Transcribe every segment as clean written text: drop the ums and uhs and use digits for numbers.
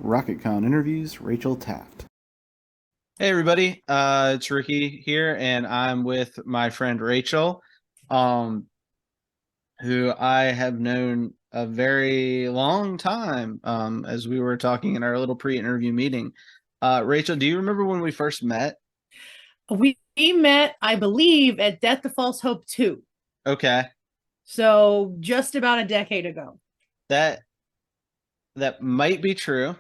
RocketCon interviews Rachel Taft. Hey everybody, it's Ricky here, and I'm with my friend Rachel, um, who I have known a very long time, as we were talking in our little pre-interview meeting. Rachel, do you remember when we first met? We met, I believe, at Death to False Hope 2. Okay, So just about a decade ago. that that might be true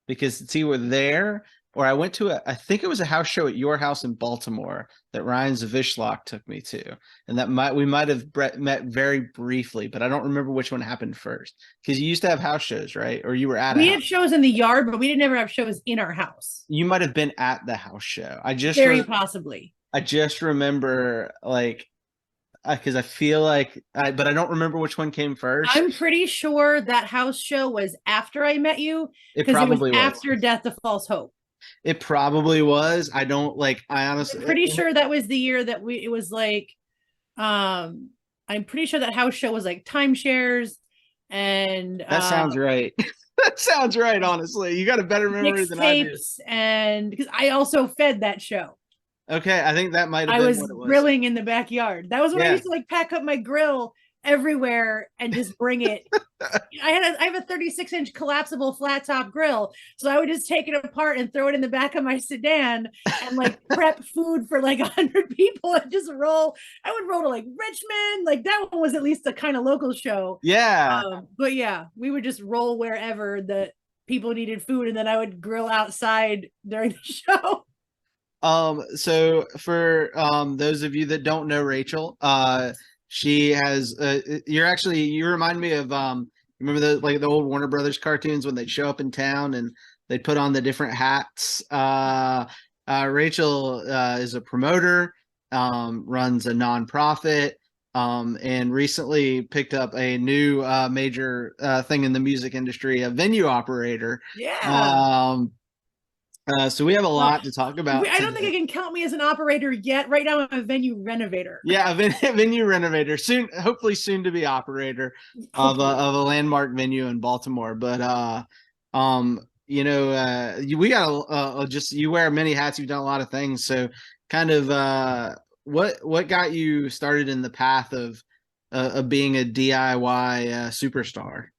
because it's either there or I went to I think it was a house show at your house in Baltimore that Ryan Zavishlock took me to, and we might have met very briefly, but I don't remember which one happened first because you used to have house shows, right? Or you were at a We house. had shows in the yard, but we didn't ever have shows in our house. You might have been at the house show. Very possibly. I just remember like because I feel like but I don't remember which one came first. I'm pretty sure that house show was after I met you It because it was probably was. after Death to False Hope. It probably was. I don't like. I honestly. I'm pretty sure that was the year that it was like, I'm pretty sure that house show was like timeshares and That sounds right. That sounds right. Honestly, you got a better memory than I do. mixtapes, and because I also fed that show. Okay, I think that might have I been was what it was. grilling in the backyard. That was when I Yeah. used to like pack up my grill everywhere and just bring it. I have a 36-inch collapsible flat top grill, so I would just take it apart and throw it in the back of my sedan and like prep food for like 100 people and just roll. I would roll to like Richmond, like that one was at least a kind of local show. Yeah. But yeah, we would just roll wherever the people needed food, and then I would grill outside during the show. So for those of you that don't know Rachel, she has you remind me of remember the old Warner Brothers cartoons when they'd show up in town and they'd put on the different hats. Rachel is a promoter, runs a nonprofit, and recently picked up a new major thing in the music industry, a venue operator. Yeah. So we have a lot to talk about I don't today. think I can count me as an operator yet. Right now, I'm a venue renovator. Yeah, a venue renovator, soon, hopefully soon to be operator of a landmark venue in Baltimore. But we got just you wear many hats. You've done a lot of things. So, kind of, what got you started in the path of being a DIY superstar?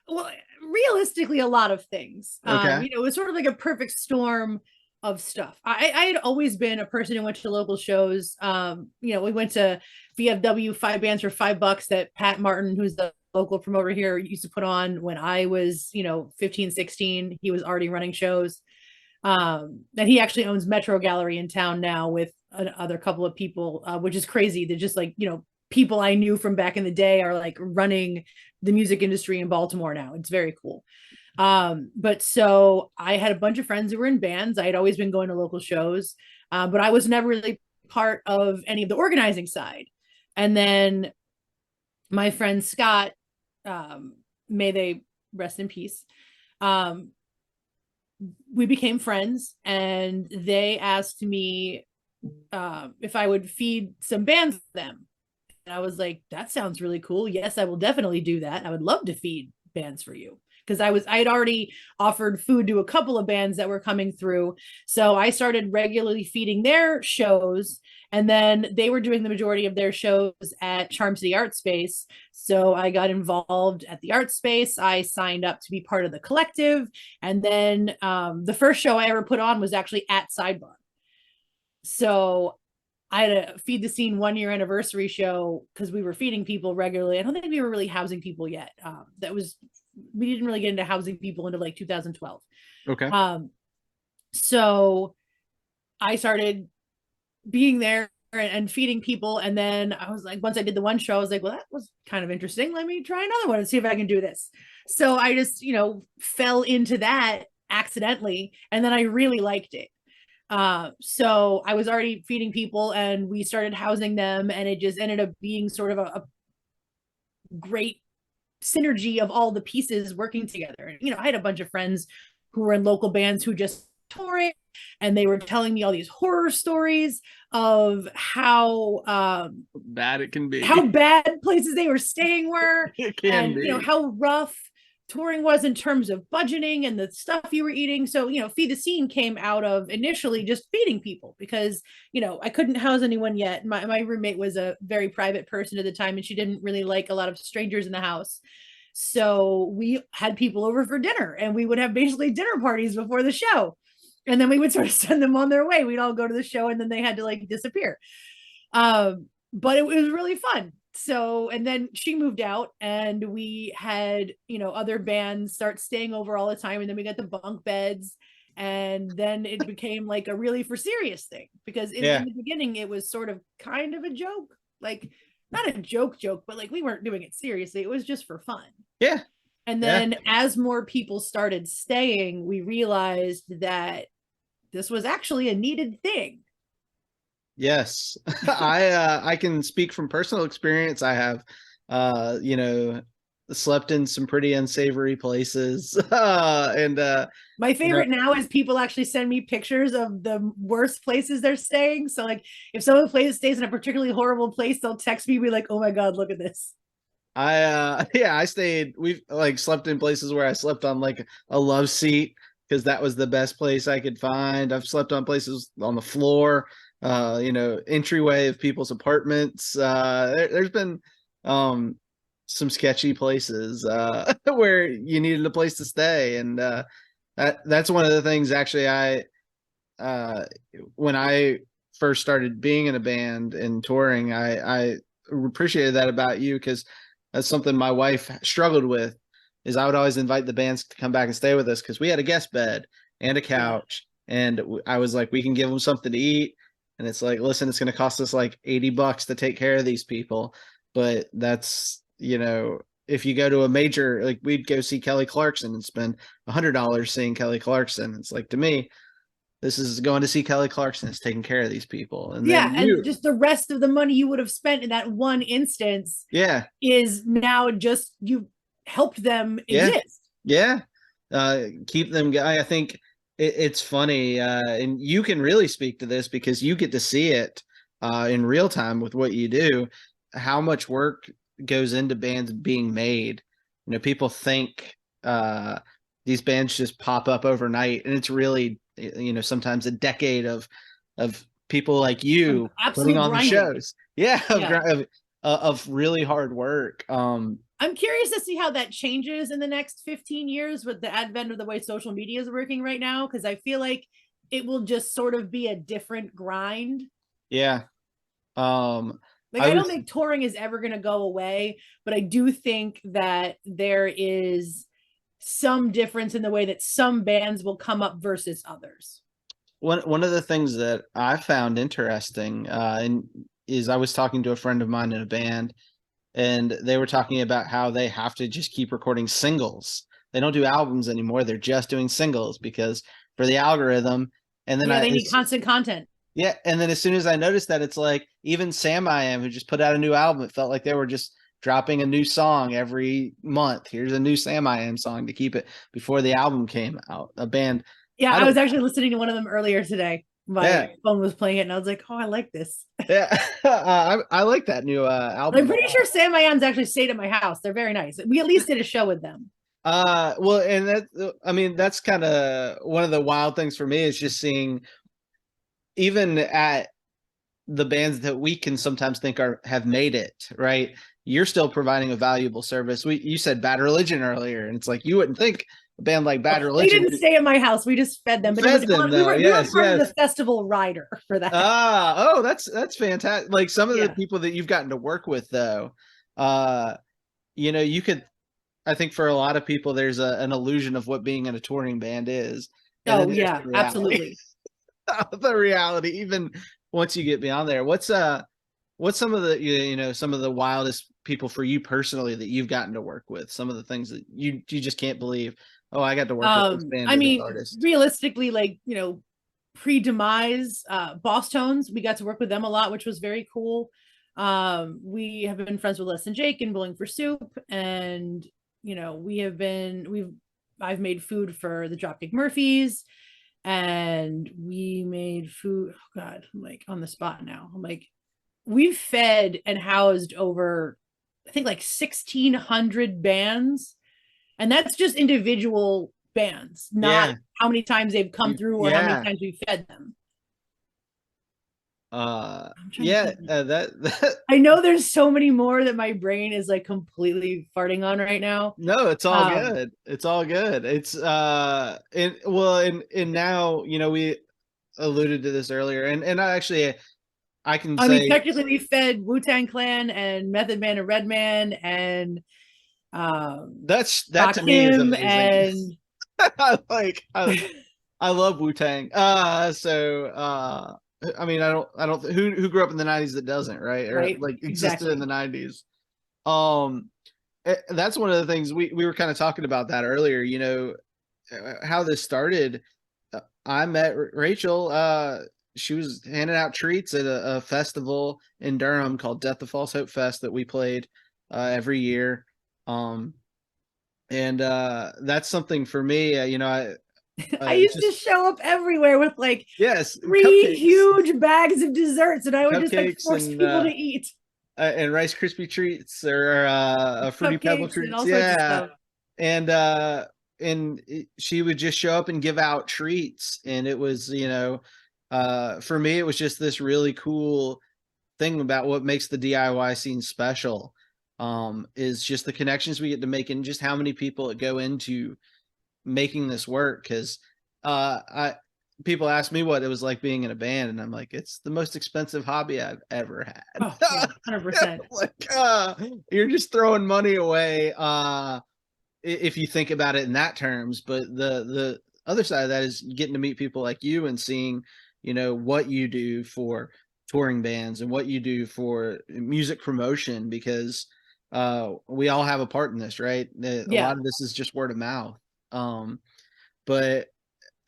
Well, realistically, a lot of things. Okay. It was sort of like a perfect storm of stuff. I had always been a person who went to local shows. We went to VFW 5 bands for $5 that Pat Martin, who's the local promoter here, used to put on when I was, 15, 16. He was already running shows. And he actually owns Metro Gallery in town now with another couple of people, which is crazy. They're just like, people I knew from back in the day are like running the music industry in Baltimore now. It's very cool. But so I had a bunch of friends who were in bands. I had always been going to local shows, but I was never really part of any of the organizing side. And then my friend Scott, may they rest in peace, we became friends, and they asked me if I would feed some bands for them. And I was like, that sounds really cool. Yes, I will definitely do that. I would love to feed bands for you. Because I had already offered food to a couple of bands that were coming through. So I started regularly feeding their shows. And then they were doing the majority of their shows at Charm City Art Space. So I got involved at the art space. I signed up to be part of the collective. And then the first show I ever put on was actually at Sidebar. So I had a Feed the Scene 1 year anniversary show because we were feeding people regularly. I don't think we were really housing people yet. We didn't really get into housing people until like 2012. Okay. So I started being there and feeding people. And then I was like, once I did the one show, I was like, well, that was kind of interesting. Let me try another one and see if I can do this. So I just, fell into that accidentally. And then I really liked it. So I was already feeding people and we started housing them, and it just ended up being sort of a great synergy of all the pieces working together. I had a bunch of friends who were in local bands who just touring, and they were telling me all these horror stories of how bad it can be, how bad places they were staying were, it can and be. how rough touring was in terms of budgeting and the stuff you were eating. So, Feed the Scene came out of initially just feeding people because, I couldn't house anyone yet. My roommate was a very private person at the time, and she didn't really like a lot of strangers in the house. So we had people over for dinner, and we would have basically dinner parties before the show. And then we would sort of send them on their way. We'd all go to the show, and then they had to like disappear. But it was really fun. So, and then she moved out, and we had, other bands start staying over all the time. And then we got the bunk beds. And then it became like a really for serious thing, because in the beginning, it was sort of kind of a joke, like not a joke, but like we weren't doing it seriously. It was just for fun. Yeah. And then as more people started staying, we realized that this was actually a needed thing. Yes. I can speak from personal experience. I have, slept in some pretty unsavory places. And my favorite now is people actually send me pictures of the worst places they're staying. So like if someone stays in a particularly horrible place, they'll text me, be like, oh my God, look at this. We've like slept in places where I slept on like a love seat because that was the best place I could find. I've slept on places on the floor, entryway of people's apartments. There's been some sketchy places where you needed a place to stay. And that's one of the things actually when I first started being in a band and touring, I appreciated that about you, because that's something my wife struggled with, is I would always invite the bands to come back and stay with us because we had a guest bed and a couch. And I was like, we can give them something to eat. And it's like, listen, it's going to cost us like $80 to take care of these people. But that's, if you go to a major, like we'd go see Kelly Clarkson and spend $100 seeing Kelly Clarkson. It's like, to me, this is going to see Kelly Clarkson. It's taking care of these people. And and just the rest of the money you would have spent in that one instance is now just you helped them exist. Keep them. I think it's funny, and you can really speak to this because you get to see it in real time with what you do, how much work goes into bands being made. People think these bands just pop up overnight, and it's really, sometimes a decade of people like you putting on grinding. the shows. Of really hard work. I'm curious to see how that changes in the next 15 years with the advent of the way social media is working right now, because I feel like it will just sort of be a different grind. Yeah. I don't think touring is ever going to go away, but I do think that there is some difference in the way that some bands will come up versus others. One of the things that I found interesting is I was talking to a friend of mine in a band, and they were talking about how they have to just keep recording singles. They don't do albums anymore. They're just doing singles because for the algorithm. And then they need constant content. Yeah. And then as soon as I noticed that, it's like even Sam I Am, who just put out a new album, it felt like they were just dropping a new song every month. Here's a new Sam I Am song to keep it before the album came out. A band. Yeah, I was actually listening to one of them earlier today. My phone was playing it, and I was like, oh, I like this. Yeah. I like that new album. I'm pretty sure Sam I Am's actually stayed at my house. They're very nice. We at least did a show with them. Well, and that's kind of one of the wild things for me is just seeing, even at the bands that we can sometimes think have made it, right? You're still providing a valuable service. You said Bad Religion earlier, and it's like you wouldn't think a band like Bad Religion. They didn't stay at my house. We just fed them. But we were part of the festival rider for that. That's fantastic. Like some of the people that you've gotten to work with, though, you could. I think for a lot of people, there's an illusion of what being in a touring band is. Absolutely. The reality, even once you get beyond there, what's some of the some of the wildest people for you personally that you've gotten to work with? Some of the things that you just can't believe. Oh, I got to work with this band. I mean, realistically, like pre-demise, Boss Tones, we got to work with them a lot, which was very cool. We have been friends with Les and Jake and Bowling for Soup, and I've made food for the Dropkick Murphys. And we made food. Oh God, I'm like on the spot now. I'm like, we've fed and housed over, I think, like 1,600 bands. And that's just individual bands, not Yeah. how many times they've come through or how many Yeah. times we fed them. Yeah, that I know there's so many more that my brain is like completely farting on right now. no, it's all good. It's all good. It's and now, you know, we alluded to this earlier, and I can I mean, say technically we fed Wu-Tang Clan and Method Man and Redman and that to me is Rakim amazing. and Like I love Wu-Tang. I mean, I don't who grew up in the 90s that doesn't, right? Or right, like existed exactly. in the 90s. That's one of the things we were kind of talking about that earlier, you know, how this started. I met Rachel. She was handing out treats at a festival in Durham called Death of False Hope Fest that we played every year. And that's something for me, you know, I used to just show up everywhere with like yes, 3 cupcakes, huge bags of desserts, and I would just like cupcakes, force people to eat and Rice Krispie treats or Fruity Pebble cupcakes and treats. all sorts of Yeah, stuff. and she would just show up and give out treats, and it was, you know, for me it was just this really cool thing about what makes the DIY scene special, is just the connections we get to make and just how many people that go into making this work. Because I people ask me what it was like being in a band, and I'm like, it's the most expensive hobby I've ever had. Oh, yeah, 100%. Like you're just throwing money away if you think about it in that terms. But the other side of that is getting to meet people like you and seeing, you know, what you do for touring bands and what you do for music promotion, because we all have a part in this, right? A Yeah. lot of this is just word of mouth. But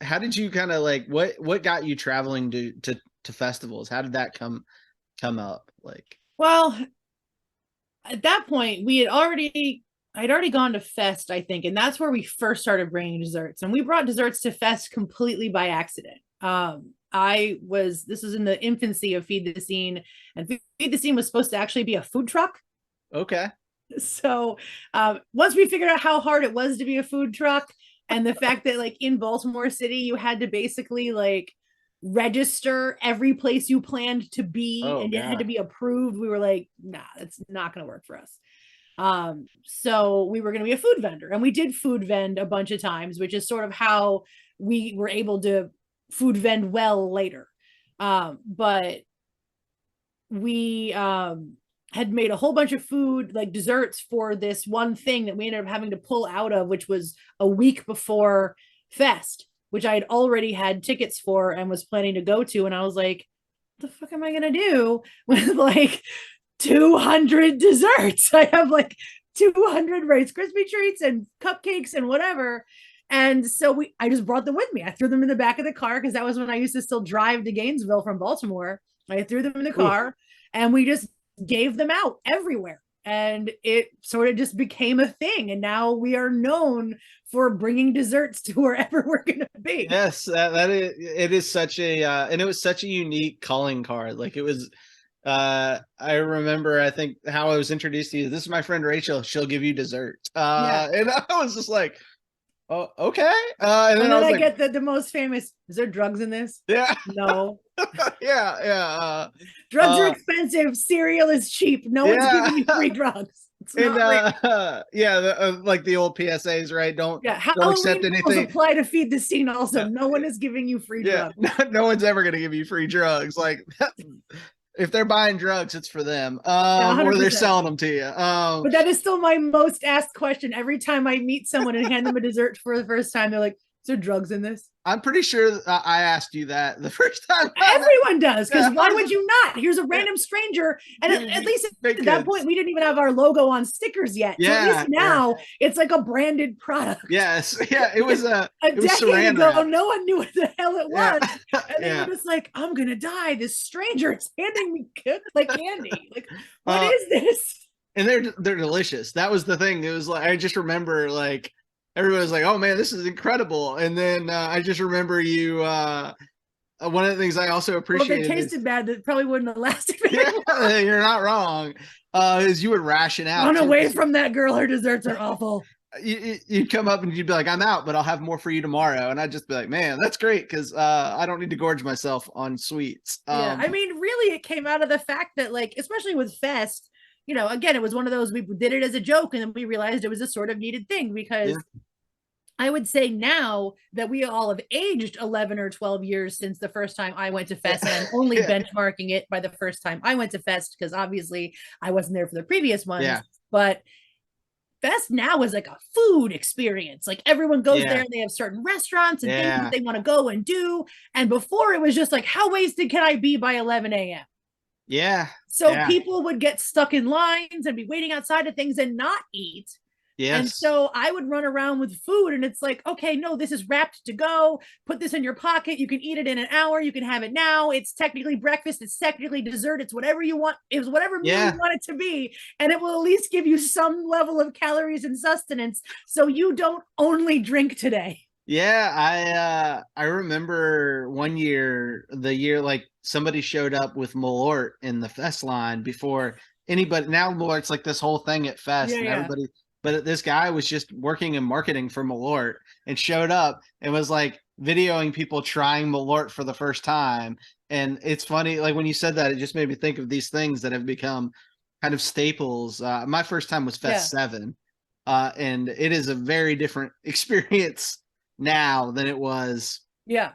how did you kind of like what got you traveling to festivals? How did that come up? Like, Well, at that point, I'd already gone to Fest, I think, and that's where we first started bringing desserts. And we brought desserts to Fest completely by accident. This was in the infancy of Feed the Scene, and Feed the Scene was supposed to actually be a food truck. okay. So once we figured out how hard it was to be a food truck, and the fact that like in Baltimore City you had to basically like register every place you planned to be, Oh and it had to God. be approved, we were like, nah, that's not going to work for us. So we were going to be a food vendor, and we did food vend a bunch of times, which is sort of how we were able to food vend well later. But we had made a whole bunch of food, like desserts, for this one thing that we ended up having to pull out of, which was a week before Fest, which I had already had tickets for and was planning to go to. And I was like, what the fuck am I going to do with like 200 desserts? I have like 200 Rice Krispie treats and cupcakes and whatever. And so I just brought them with me. I threw them in the back of the car because that was when I used to still drive to Gainesville from Baltimore. I threw them in the car. Ooh. And we just gave them out everywhere. And it sort of just became a thing. And now we are known for bringing desserts to wherever we're going to be. Yes, that is, it is such a, and it was such a unique calling card. Like it was, I remember, I think how I was introduced to you, this is my friend Rachel, she'll give you dessert. Yeah. And I was just like, oh, okay. And then I get the most famous, is there drugs in this? Yeah. No. Yeah. Drugs are expensive. Cereal is cheap. No one's giving you free drugs. It's not like the old PSAs, right? Don't Halloween accept anything. Apply to Feed the Scene also. Yeah. No one is giving you free drugs. No one's ever going to give you free drugs. Like if they're buying drugs, it's for them, or they're selling them to you. But that is still my most asked question. Every time I meet someone and hand them a dessert for the first time, they're like, is there drugs in this? I'm pretty sure I asked you that the first time. Everyone does, because why would you not? Here's a random stranger. And at least at that point, we didn't even have our logo on stickers yet. So at least now it's like a branded product. Yes. Yeah. It was a decade ago, no one knew what the hell it was. And they were just like, I'm going to die. This stranger is handing me like candy. Like, what is this? And they're delicious. That was the thing. It was like, I just remember like, everybody was like, oh man, this is incredible. And then I just remember you, one of the things I also appreciated. Well, if it tasted bad, that probably wouldn't have lasted very long. You're not wrong. Is you would ration out. Run away from that girl. Her desserts are awful. you'd come up and you'd be like, I'm out, but I'll have more for you tomorrow. And I'd just be like, man, that's great. Cause I don't need to gorge myself on sweets. Yeah. I mean, really, it came out of the fact that, like, especially with Fest, you know, again, it was one of those, we did it as a joke and then we realized it was a sort of needed thing because Yeah. I would say now that we all have aged 11 or 12 years since the first time I went to Fest, and I'm only Yeah. benchmarking it by the first time I went to Fest because obviously I wasn't there for the previous ones. Yeah. But Fest now is like a food experience. Like everyone goes Yeah. there and they have certain restaurants and things Yeah. that they want to go and do. And before it was just like, how wasted can I be by 11 a.m.? Yeah. So Yeah. people would get stuck in lines and be waiting outside of things and not eat. Yes. And so I would run around with food and it's like, okay, no, this is wrapped to go. Put this in your pocket. You can eat it in an hour. You can have it now. It's technically breakfast. It's technically dessert. It's whatever you want. It's whatever meal Yeah. you want it to be. And it will at least give you some level of calories and sustenance so you don't only drink today. Yeah, I remember one year, the year like somebody showed up with Malort in the Fest line before anybody. Now Malort's like this whole thing at Fest, Yeah, and yeah. everybody. But this guy was just working in marketing for Malort and showed up and was like videoing people trying Malort for the first time. And it's funny, like when you said that, it just made me think of these things that have become kind of staples. My first time was Fest 7, and it is a very different experience now than it was Yeah.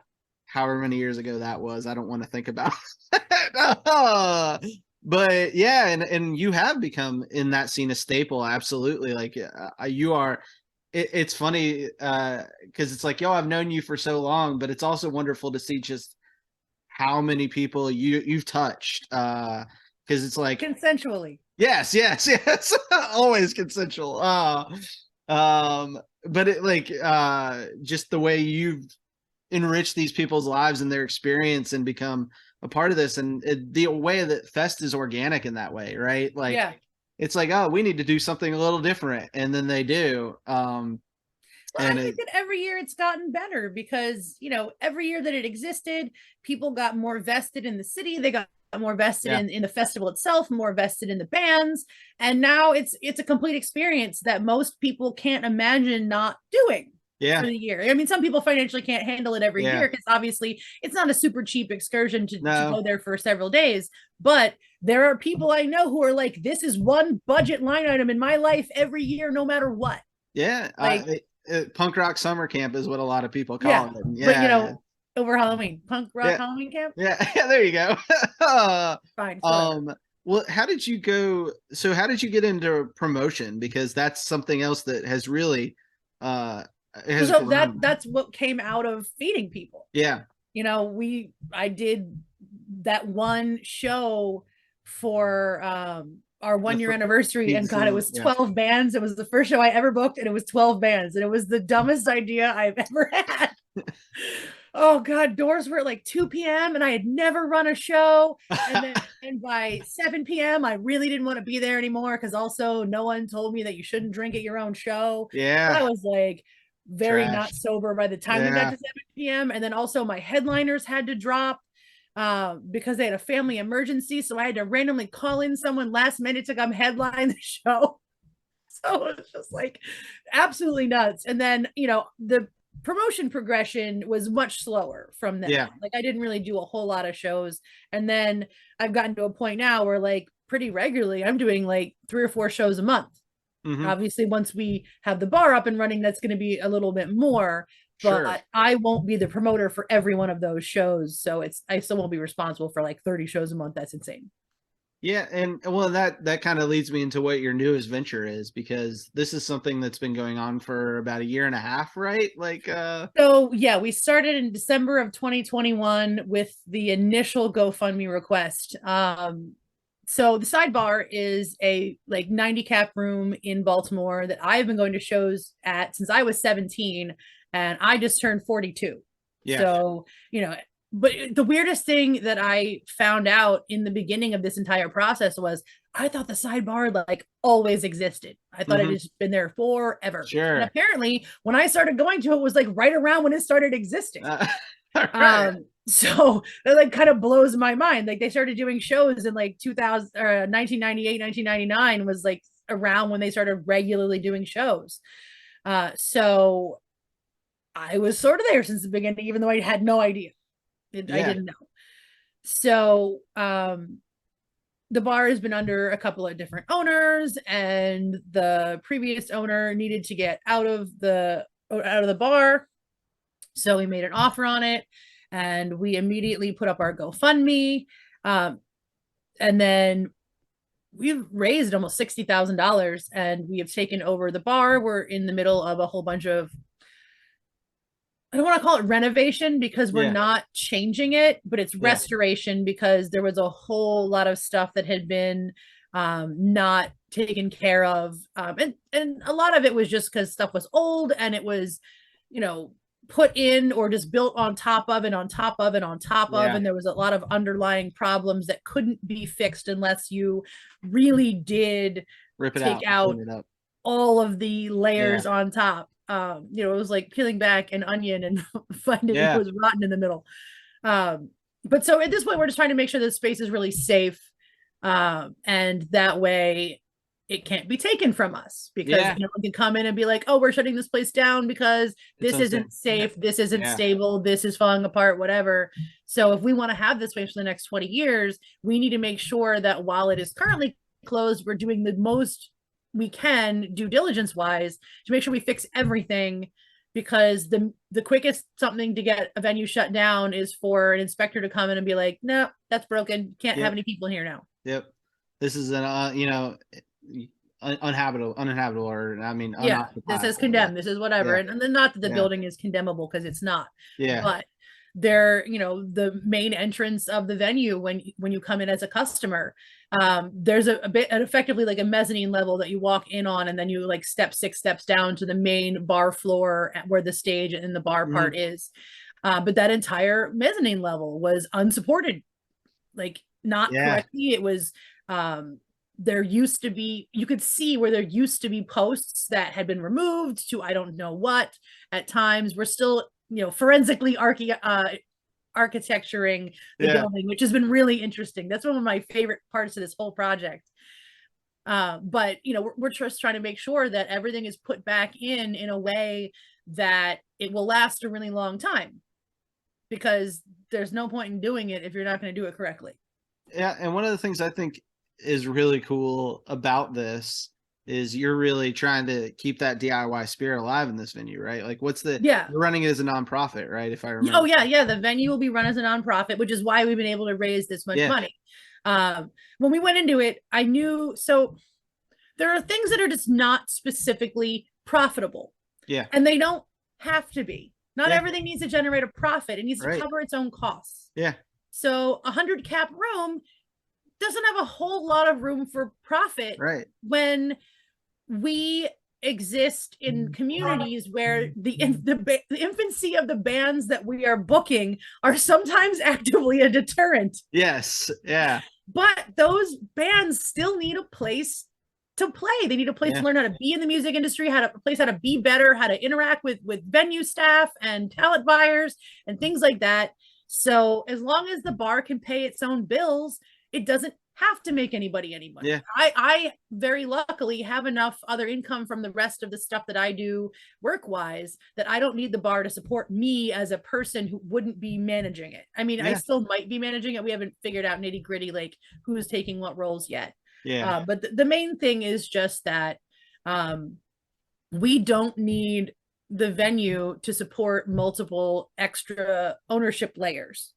however many years ago that was. I don't want to think about it. But yeah, and you have become in that scene a staple. Absolutely. Like you are, it's funny because it's like, yo, I've known you for so long, but it's also wonderful to see just how many people you've touched. Because it's like Consensually. yes, always consensual. But it like just the way you've enriched these people's lives and their experience and become a part of this, and the way that Fest is organic in that way, right? Like Yeah. it's like, oh, we need to do something a little different, and then they do. Well, I think that every year it's gotten better because, you know, every year that it existed, people got more vested in the city. They got more vested in the festival itself, more vested in the bands. And now it's a complete experience that most people can't imagine not doing. Yeah. For the year. I mean, some people financially can't handle it every year because obviously it's not a super cheap excursion to go there for several days. But there are people I know who are like, this is one budget line item in my life every year, no matter what. Yeah. Like, punk rock summer camp is what a lot of people call it. Yeah. But, you know, over Halloween, punk rock Halloween camp. Yeah. There you go. Fine. Well, how did you go? So how did you get into promotion? Because that's something else that has really, so that's what came out of feeding people. Yeah. You know, I did that one show for our 1 year anniversary, and God, it was 12 bands. It was the first show I ever booked, and it was 12 bands, and it was the dumbest idea I've ever had. Oh God, doors were at like 2 p.m. and I had never run a show. And by 7 p.m. I really didn't want to be there anymore because also no one told me that you shouldn't drink at your own show. Yeah. I was like very not sober by the time we got to 7 p.m. And then also my headliners had to drop because they had a family emergency. So I had to randomly call in someone last minute to come headline the show. So it was just like absolutely nuts. And then, you know, the promotion progression was much slower from that. Like I didn't really do a whole lot of shows. And then I've gotten to a point now where like pretty regularly I'm doing like 3 or 4 shows a month. Obviously, once we have the bar up and running, that's going to be a little bit more, but I won't be the promoter for every one of those shows. So I still won't be responsible for like 30 shows a month. That's insane. Yeah. And well, that kind of leads me into what your newest venture is, because this is something that's been going on for about 1.5 years, right? Like, so yeah, we started in December of 2021 with the initial GoFundMe request. So the Sidebar is a like 90 cap room in Baltimore that I've been going to shows at since I was 17 and I just turned 42. Yeah. So, you know, but the weirdest thing that I found out in the beginning of this entire process was I thought the Sidebar like always existed. I thought it had just been there forever. Sure. And apparently when I started going to it was like right around when it started existing. Right. So that like kind of blows my mind. Like they started doing shows in like 2000 or 1998, 1999 was like around when they started regularly doing shows. So I was sort of there since the beginning, even though I had no idea. I didn't know. So the bar has been under a couple of different owners, and the previous owner needed to get out of the bar. So we made an offer on it, and we immediately put up our GoFundMe. And then we've raised almost $60,000, and we have taken over the bar. We're in the middle of a whole bunch of, I don't want to call it renovation because we're not changing it, but it's restoration because there was a whole lot of stuff that had been not taken care of. And a lot of it was just because stuff was old and it was, put in or just built on top of and on top of and on top of. And there was a lot of underlying problems that couldn't be fixed unless you really did take out all of the layers on top. It was like peeling back an onion and finding it was rotten in the middle. But so at this point, we're just trying to make sure the space is really safe. And that way it can't be taken from us because no one can come in and be like, oh, we're shutting this place down because this isn't safe. This isn't stable. This is falling apart, whatever. So if we want to have this space for the next 20 years, we need to make sure that while it is currently closed, we're doing the most we can due diligence wise to make sure we fix everything, because the quickest something to get a venue shut down is for an inspector to come in and be like, no, that's broken. Can't have any people here now. This is an uninhabitable, or I mean, this is condemned. This is whatever. And then not that the building is condemnable, because it's not. But they're, the main entrance of the venue when you come in as a customer, there's a bit effectively like a mezzanine level that you walk in on, and then you like step 6 steps down to the main bar floor where the stage and the bar part is. But that entire mezzanine level was unsupported, like not correctly. It was there used to be, you could see where there used to be posts that had been removed to I don't know what. At times we're still forensically architecturing the building, which has been really interesting. That's one of my favorite parts of this whole project. But we're just trying to make sure that everything is put back in a way that it will last a really long time, because there's no point in doing it if you're not going to do it correctly. And one of the things I think is really cool about this is you're really trying to keep that DIY spirit alive in this venue, right? Like you're running it as a nonprofit, right? If I remember. Oh yeah. The venue will be run as a nonprofit, which is why we've been able to raise this much money. When we went into it, I knew, so there are things that are just not specifically profitable. And they don't have to be. Not everything needs to generate a profit. It needs to cover its own costs. So 100 cap room doesn't have a whole lot of room for profit when we exist in communities where the infancy of the bands that we are booking are sometimes actively a deterrent. But those bands still need a place to play. They need a place to learn how to be in the music industry, how to be better, how to interact with venue staff and talent buyers and things like that. So as long as the bar can pay its own bills, it doesn't have to make anybody any money. I very luckily have enough other income from the rest of the stuff that I do work-wise that I don't need the bar to support me as a person who wouldn't be managing it. I mean, I still might be managing it. We haven't figured out nitty-gritty like who's taking what roles yet. But the main thing is just that we don't need the venue to support multiple extra ownership layers.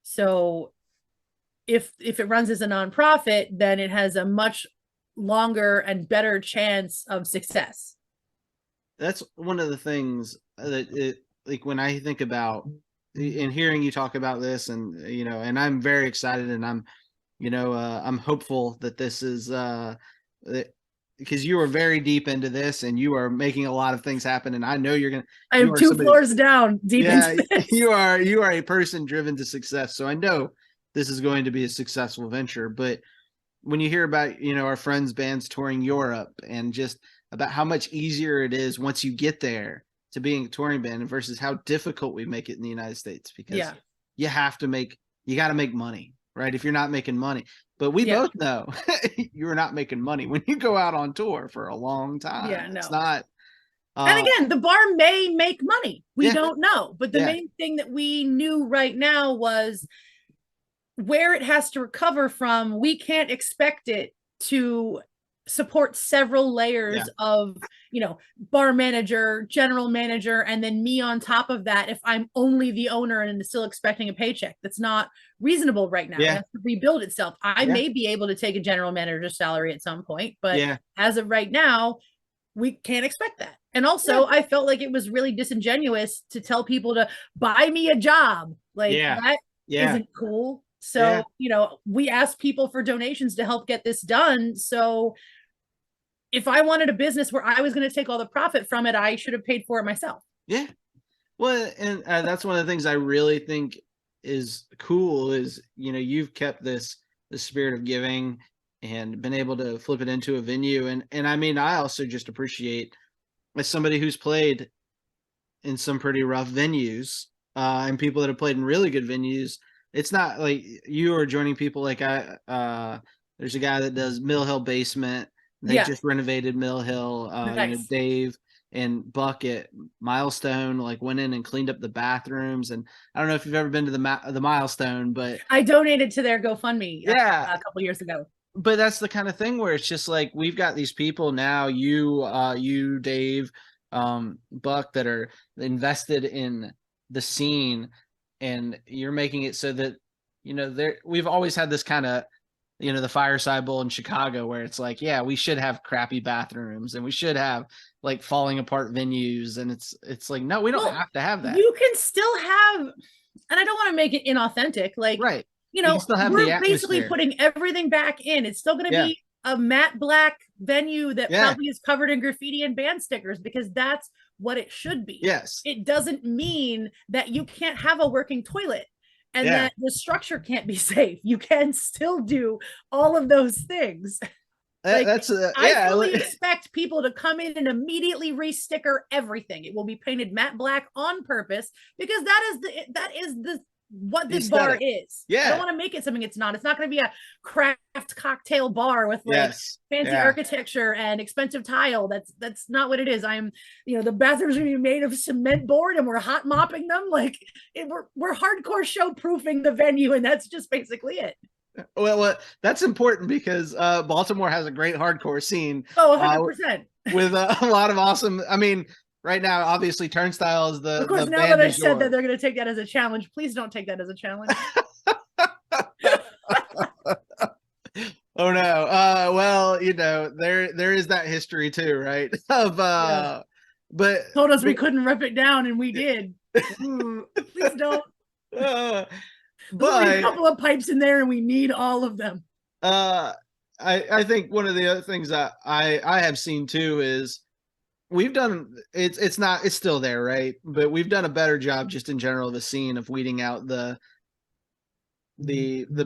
So if it runs as a nonprofit, then it has a much longer and better chance of success. That's one of the things that like when I think about and hearing you talk about this, and and I'm very excited, and I'm hopeful that this is because you are very deep into this and you are making a lot of things happen, and I know I am 2 floors down deep into this. you are a person driven to success, so I know this is going to be a successful venture. But when you hear about, our friends' bands touring Europe, and just about how much easier it is once you get there to being a touring band versus how difficult we make it in the United States, because you got to make money, right? If you're not making money, but we both know you're not making money when you go out on tour for a long time. It's not And again, the bar may make money. We don't know. But the Yeah. main thing that we knew right now was where it has to recover from. We can't expect it to support several layers of, bar manager, general manager, and then me on top of that if I'm only the owner and still expecting a paycheck. That's not reasonable right now. It has to rebuild itself. I may be able to take a general manager's salary at some point, but as of right now, we can't expect that. And also, I felt like it was really disingenuous to tell people to buy me a job. Like that isn't cool. So, we asked people for donations to help get this done. So if I wanted a business where I was going to take all the profit from it, I should have paid for it myself. Yeah. Well, and that's one of the things I really think is cool is, you've kept the spirit of giving and been able to flip it into a venue. And I mean, I also just appreciate, as somebody who's played in some pretty rough venues, and people that have played in really good venues, it's not like you are joining people like there's a guy that does Mill Hill Basement. They just renovated Mill Hill. Nice. Dave and Buck at Milestone went in and cleaned up the bathrooms. And I don't know if you've ever been to the Milestone, but I donated to their GoFundMe a couple years ago. But that's the kind of thing where it's just like, we've got these people now, you, Dave, Buck, that are invested in the scene, and you're making it so that, we've always had this kind of, the Fireside Bowl in Chicago where it's like, we should have crappy bathrooms and we should have falling apart venues. And it's like, no, we don't have to have that. You can still have, and I don't want to make it inauthentic. Right. We're basically putting everything back in. It's still going to be a matte black venue that probably is covered in graffiti and band stickers, because that's what it should be. Yes. It doesn't mean that you can't have a working toilet and that the structure can't be safe. You can still do all of those things. I fully expect people to come in and immediately re-sticker everything. It will be painted matte black on purpose, because that is what this bar is. I don't want to make it something it's not. It's not going to be a craft cocktail bar with fancy architecture and expensive tile. That's not what it is. The bathrooms are going to be made of cement board, and we're hot mopping them. We're hardcore show proofing the venue, and that's just basically it. Well, that's important because Baltimore has a great hardcore scene. Oh, 100%. With a lot of awesome. I mean, right now, obviously, Turnstile is the. Of course, now that I've said that they're going to take that as a challenge, please don't take that as a challenge. Oh no! Well, there is that history too, right? Of but told us we couldn't rip it down, and we did. Please don't. But a couple of pipes in there, and we need all of them. I think one of the other things that I have seen too is we've done it's still there, right? But we've done a better job just in general of the scene of weeding out the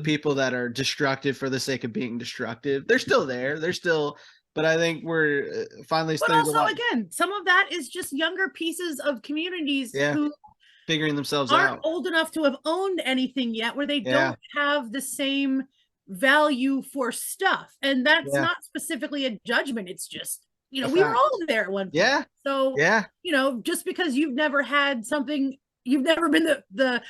people that are destructive for the sake of being destructive. They're still there. But I think we're finally. But also, again, some of that is just younger pieces of communities who figuring themselves aren't out, old enough to have owned anything yet, where they don't have the same value for stuff. And that's not specifically a judgment. It's just, we were all there at one point. Yeah. So, just because you've never had something, you've never been the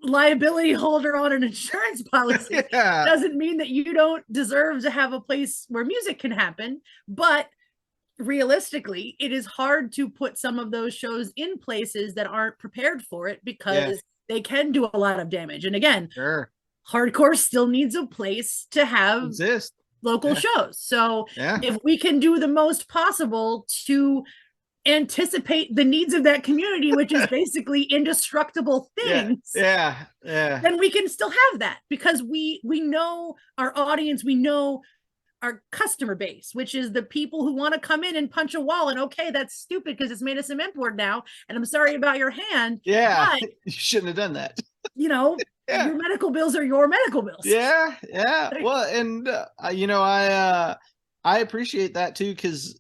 liability holder on an insurance policy doesn't mean that you don't deserve to have a place where music can happen. But realistically, it is hard to put some of those shows in places that aren't prepared for it, because they can do a lot of damage. And again, hardcore still needs a place to have local shows. So if we can do the most possible to anticipate the needs of that community, which is basically indestructible things, then we can still have that, because we know our audience, we know our customer base, which is the people who want to come in and punch a wall, and that's stupid because it's made of cement board now, and I'm sorry about your hand. But, you shouldn't have done that. Your medical bills are your medical bills. Well, and I appreciate that too, because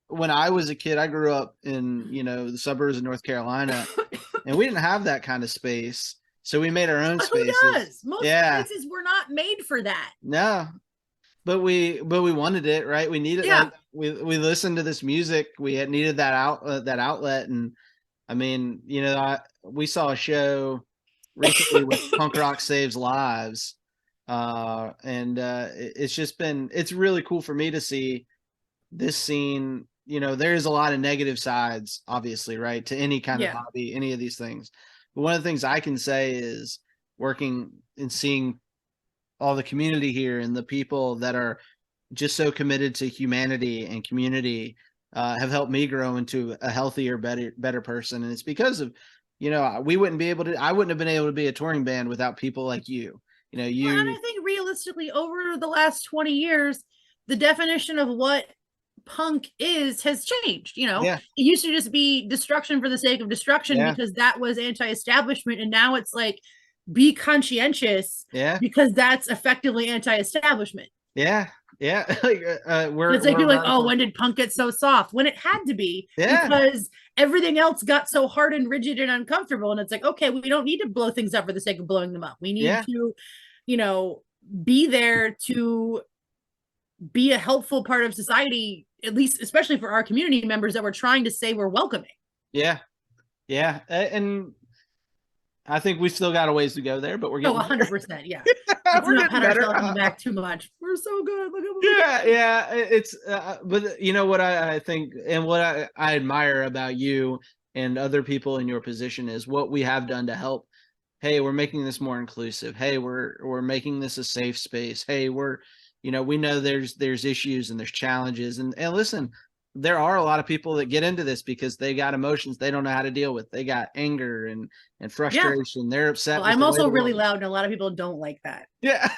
when I was a kid, I grew up in the suburbs of North Carolina, and we didn't have that kind of space, so we made our own spaces. Who does? Most places were not made for that. No. But we wanted it, right? We needed it. we listened to this music. We had needed that outlet, and I mean, we saw a show recently with Punk Rock Saves Lives, and it's really cool for me to see this scene. There's a lot of negative sides, obviously, right, to any kind of hobby, any of these things. But one of the things I can say is working and seeing all the community here and the people that are just so committed to humanity and community have helped me grow into a healthier, better person. And it's because of, I wouldn't have been able to be a touring band without people like you. And I think realistically, over the last 20 years, the definition of what punk has changed. It used to just be destruction for the sake of destruction because that was anti-establishment, and now it's like be conscientious because that's effectively anti-establishment. It's like you're like, oh, when did punk get so soft? When it had to be, because everything else got so hard and rigid and uncomfortable. And it's like, okay, we don't need to blow things up for the sake of blowing them up. We need to, be there to be a helpful part of society, at least, especially for our community members that we're trying to say we're welcoming. Yeah. And I think we've still got a ways to go there, but we're getting 100%. Yeah. We're not pat ourselves on the back too much. We're so good. Look at it's but you know what I think, and what I admire about you and other people in your position is what we have done to help. Hey, we're making this more inclusive. Hey, we're making this a safe space. Hey, we know there's issues and there's challenges, and listen, there are a lot of people that get into this because they got emotions they don't know how to deal with. They got anger and frustration. Yeah. They're upset. Well, I'm also really loud, and a lot of people don't like that. Yeah.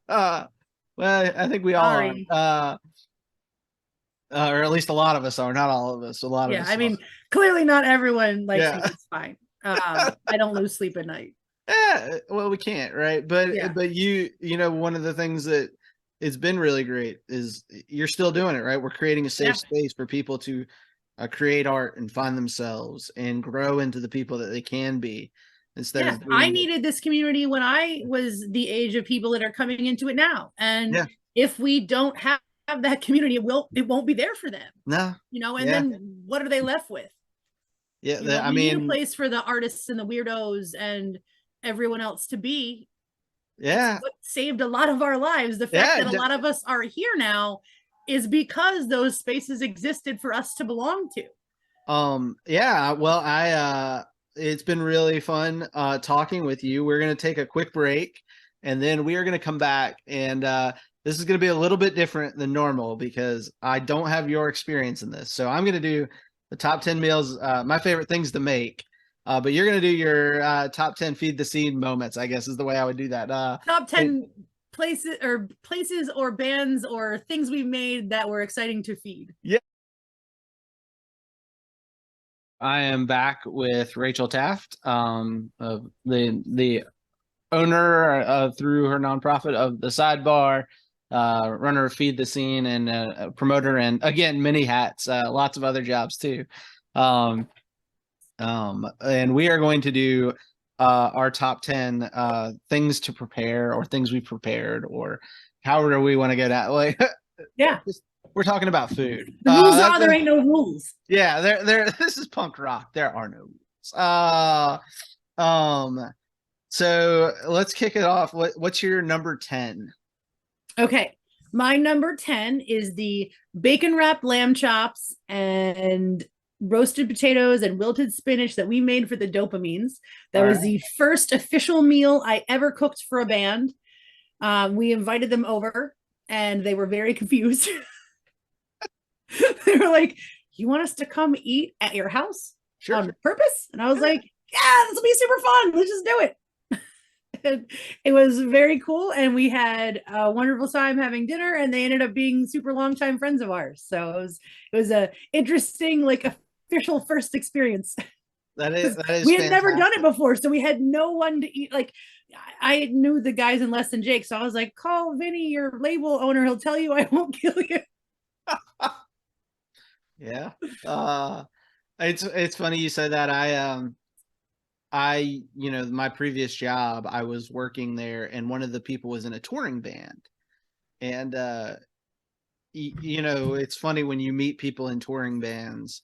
Well, I think we all are. Or at least a lot of us are. Not all of us. A lot of us. Yeah, I mean, clearly not everyone likes me. It's fine. I don't lose sleep at night. Yeah, well, we can't, right? But one of the things that it's been really great is you're still doing it, right? We're creating a safe space for people to create art and find themselves and grow into the people that they can be. Instead of I needed this community when I was the age of people that are coming into it now. And if we don't have that community, it won't be there for them. No. Then what are they left with? Yeah, we need a place for the artists and the weirdos and everyone else to be. Yeah. It's what saved a lot of our lives. The fact that a lot of us are here now is because those spaces existed for us to belong to. Well, it's been really fun talking with you. We're going to take a quick break, and then we are going to come back, and this is going to be a little bit different than normal because I don't have your experience in this. So I'm going to do the top 10 meals, my favorite things to make. But you're going to do your top 10 feed the scene moments, I guess is the way I would do that. Top 10 places or bands or things we made that were exciting to feed. Yeah. I am back with Rachel Taft, of the owner through her nonprofit of the Sidebar, runner of Feed the Scene, and a promoter, and again, many hats, lots of other jobs too. And we are going to do our top 10 things to prepare, or things we prepared, or however we want to get at. Like, we're talking about food. The rules are there ain't no rules. Yeah, there. This is punk rock. There are no rules. So let's kick it off. What's your number 10? Okay, my number 10 is the bacon wrapped lamb chops and roasted potatoes and wilted spinach that we made for the Dopamines. That was the first official meal I ever cooked for a band. We invited them over, and they were very confused. They were like, "You want us to come eat at your house on purpose?" And I was like, "Yeah, this will be super fun. Let's just do it." And it was very cool, and we had a wonderful time having dinner, and they ended up being super longtime friends of ours. So it was a interesting, like, official first experience. That is we had never done it before, so we had no one to eat. Like, I knew the guys in Less Than Jake, so I was like, "Call Vinny, your label owner. He'll tell you I won't kill you." Yeah. It's funny you said that. My previous job, I was working there, and one of the people was in a touring band, and you know, it's funny when you meet people in touring bands,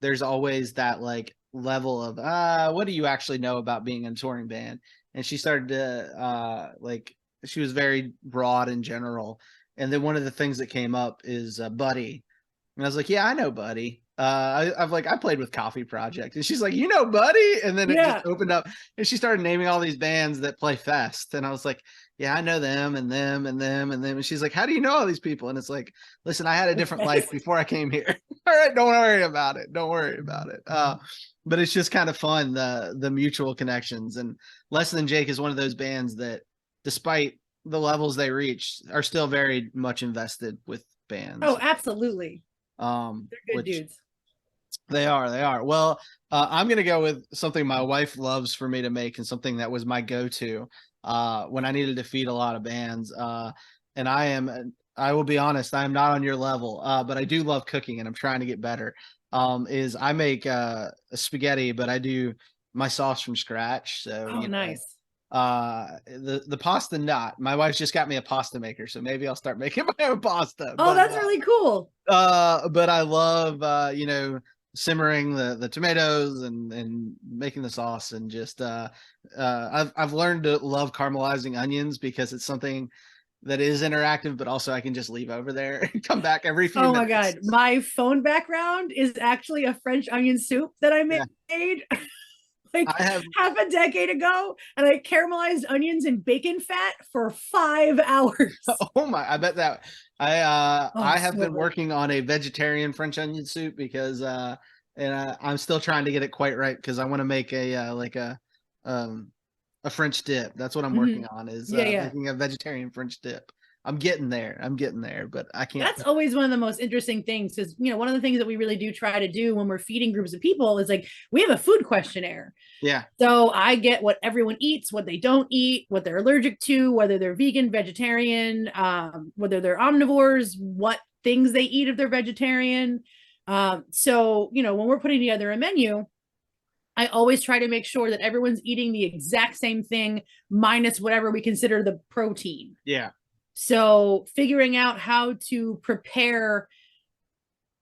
there's always that like level of what do you actually know about being in a touring band? And she started to like she was very broad in general. And then one of the things that came up is Buddy. And I was like, yeah, I know Buddy. I've like I played with Coffee Project, and she's like, you know Buddy, and then it Yeah. just opened up, and she started naming all these bands that play Fest, and I was like, yeah, I know them and them and them and them, and she's like, how do you know all these people? And it's like, listen, I had a different life before I came here. All right, don't worry about it. Don't worry about it. But it's just kind of fun the mutual connections, and Less Than Jake is one of those bands that, despite the levels they reach, are still very much invested with bands. Oh, absolutely. They're good dudes. They are. Well, I'm gonna go with something my wife loves for me to make, and something that was my go-to when I needed to feed a lot of bands. And I will be honest, I am not on your level, but I do love cooking, and I'm trying to get better. Is I make a spaghetti, but I do my sauce from scratch. So Oh, nice. The pasta, not. My wife's just got me a pasta maker, so maybe I'll start making my own pasta. Oh, that's really cool. But I love you know, simmering the tomatoes and making the sauce, and just I've learned to love caramelizing onions because it's something that is interactive, but also I can just leave over there and come back every few minutes. Oh my God. My phone background is actually a French onion soup that I made like I have half a decade ago, and I caramelized onions in bacon fat for 5 hours. Oh my, I bet that I have so been good. working on a vegetarian French onion soup because and I'm still trying to get it quite right because I want to make a French dip. That's what I'm working on, is making a vegetarian French dip. I'm getting there, but I can't. That's always one of the most interesting things, because, you know, one of the things that we really do try to do when we're feeding groups of people is like, we have a food questionnaire. Yeah. So I get what everyone eats, what they don't eat, what they're allergic to, whether they're vegan, vegetarian, whether they're omnivores, what things they eat if they're vegetarian. So, you know, when we're putting together a menu, I always try to make sure that everyone's eating the exact same thing minus whatever we consider the protein. Yeah. So figuring out how to prepare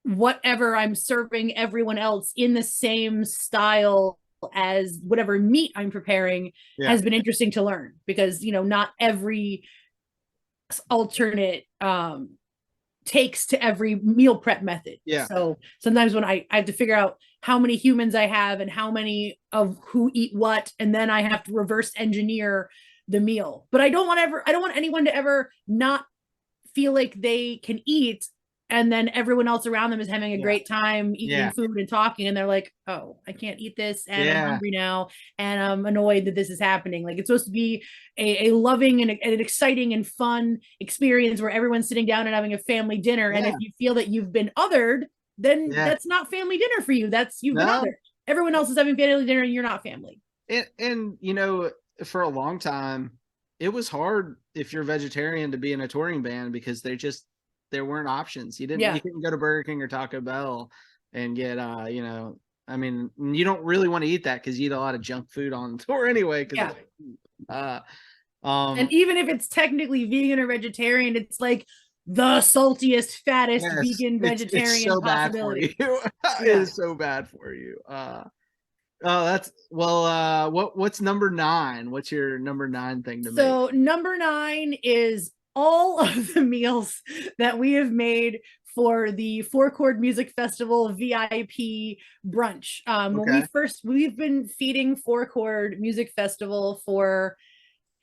whatever I'm serving everyone else in the same style as whatever meat I'm preparing has been interesting to learn, because, you know, not every alternate takes to every meal prep method. Yeah. So sometimes when I have to figure out how many humans I have and how many of who eat what, and then I have to reverse engineer the meal. But I don't want anyone to ever not feel like they can eat, and then everyone else around them is having a great time eating food and talking, and they're like, oh, I can't eat this, and I'm hungry now, and I'm annoyed that this is happening. Like, it's supposed to be a loving and an exciting and fun experience where everyone's sitting down and having a family dinner. And if you feel that you've been othered, then that's not family dinner for you. You've been othered. Everyone else is having family dinner and you're not family. And you know, for a long time, it was hard if you're vegetarian to be in a touring band, because there weren't options. You couldn't go to Burger King or Taco Bell and get you know, I mean, you don't really want to eat that because you eat a lot of junk food on tour anyway. And even if it's technically vegan or vegetarian, it's like the saltiest, fattest vegan vegetarian it's so possibility. Bad for you. It is so bad for you. What's number 9? What's your number 9 thing to make? So number 9 is all of the meals that we have made for the Four Chord Music Festival VIP brunch. When we've been feeding Four Chord Music Festival for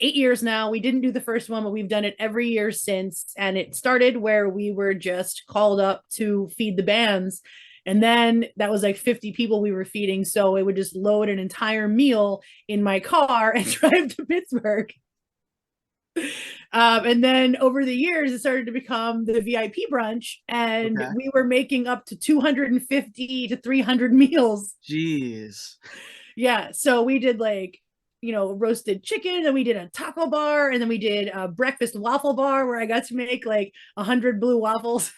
8 years now. We didn't do the first one, but we've done it every year since. And it started where we were just called up to feed the bands. And then that was like 50 people we were feeding. So it would just load an entire meal in my car and drive to Pittsburgh. And then over the years, it started to become the VIP brunch, and we were making up to 250 to 300 meals. Jeez. Yeah. So we did like, you know, roasted chicken, and we did a taco bar, and then we did a breakfast waffle bar where I got to make like 100 blue waffles.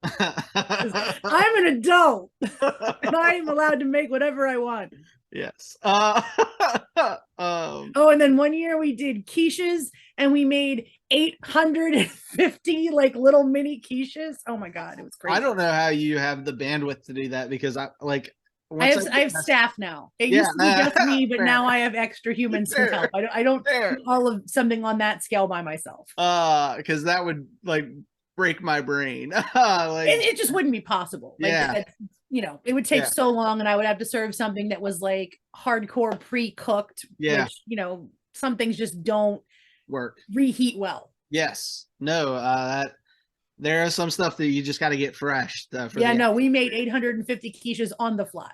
I'm an adult and I am allowed to make whatever I want. Yes. Oh, and then one year we did quiches and we made 850 like little mini quiches. Oh my God, it was crazy. I don't know how you have the bandwidth to do that because I like I have staff now. It Yeah, used to be just me, but fair. now I have extra humans to Fair. help. I don't Fair. do all of something on that scale by myself. Because that would like break my brain. Like it just wouldn't be possible. Like Yeah. it would take Yeah. so long, and I would have to serve something that was like hardcore pre-cooked, Yeah. which some things just don't work. reheat well. Yes. No, that there is some stuff that you just got to get fresh. We made 850 quiches on the fly.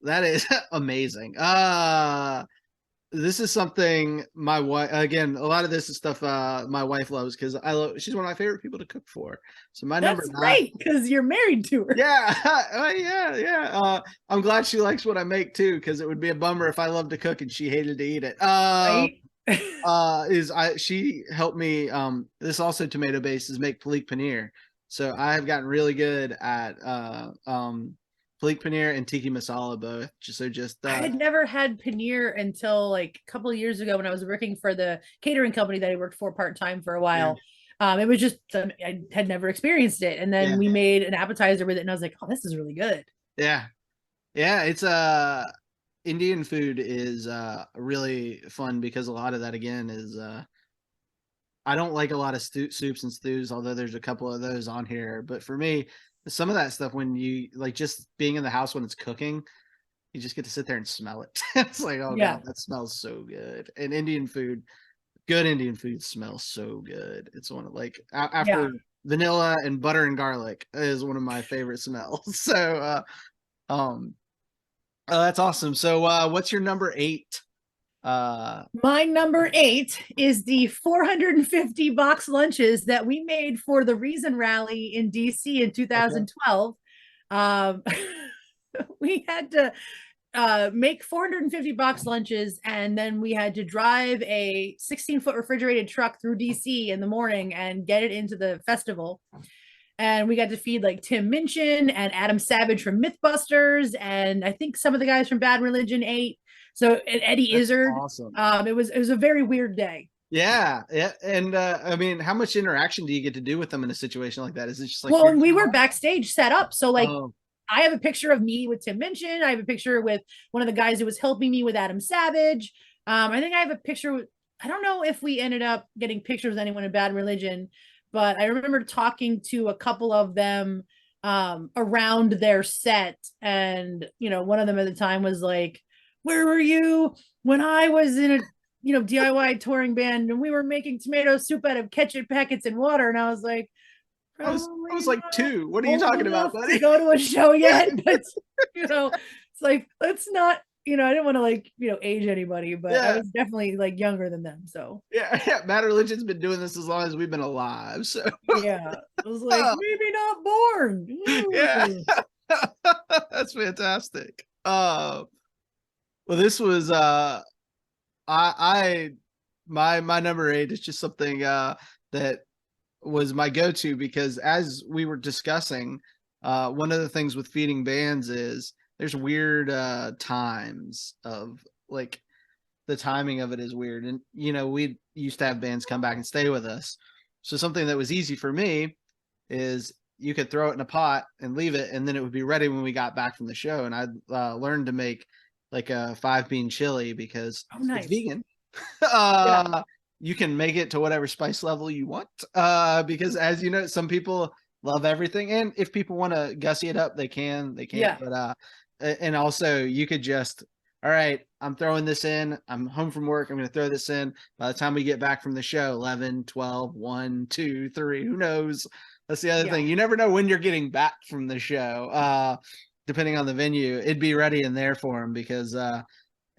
That is amazing. This is something my wife, again, a lot of this is stuff my wife loves because she's one of my favorite people to cook for. So my That's number great because you're married to her. Yeah. Yeah. I'm glad she likes what I make too, because it would be a bummer if I loved to cook and she hated to eat it. Right? She helped me, this also tomato based, is make palik paneer. So I have gotten really good at palik paneer and tiki masala both. I had never had paneer until like a couple of years ago when I was working for the catering company that I worked for part-time for a while. Yeah. It was just I had never experienced it, and then we made an appetizer with it, and I was like, oh, this is really good. Yeah. It's Indian food is really fun because a lot of that again is I don't like a lot of soups and stews, although there's a couple of those on here. But for me, some of that stuff, when you like just being in the house when it's cooking, you just get to sit there and smell it. It's like, oh God, that smells so good. And good Indian food smells so good. It's one of like after vanilla and butter and garlic is one of my favorite smells. So that's awesome. So what's your number 8? My number 8 is the 450 box lunches that we made for the Reason Rally in DC in 2012. Okay. We had to make 450 box lunches, and then we had to drive a 16-foot refrigerated truck through DC in the morning and get it into the festival. And we got to feed like Tim Minchin and Adam Savage from Mythbusters, and I think some of the guys from Bad Religion ate. So and Eddie Izzard. Awesome. It was a very weird day. Yeah. And I mean, how much interaction do you get to do with them in a situation like that? Is it just like, well, we were backstage set up, so like I have a picture of me with Tim Minchin. I have a picture with one of the guys who was helping me with Adam Savage. I think I have a picture with, I don't know if we ended up getting pictures with anyone in Bad Religion, but I remember talking to a couple of them around their set, and one of them at the time was like, where were you when I was in a DIY touring band and we were making tomato soup out of ketchup packets and water? And I was like, I was like 2. What are you talking about, buddy? To go to a show yet? But it's like, let's not, I didn't want to like, age anybody, but I was definitely like younger than them. So yeah. Bad Religion's been doing this as long as we've been alive. So yeah, I was like, maybe not born. Yeah. That's fantastic. Well, this was my number 8 is just something that was my go-to, because as we were discussing, one of the things with feeding bands is there's weird times of like the timing of it is weird. And we used to have bands come back and stay with us. So something that was easy for me is you could throw it in a pot and leave it, and then it would be ready when we got back from the show. And I learned to make like a 5-bean chili because it's vegan. You can make it to whatever spice level you want, because as you know, some people love everything, and if people want to gussy it up, they can. But and also you could just, all right, I'm throwing this in, I'm home from work, I'm going to throw this in. By the time we get back from the show, 11, 12, 1, 2, 3, who knows? That's the other thing. You never know when you're getting back from the show. Depending on the venue, it'd be ready in there for them, because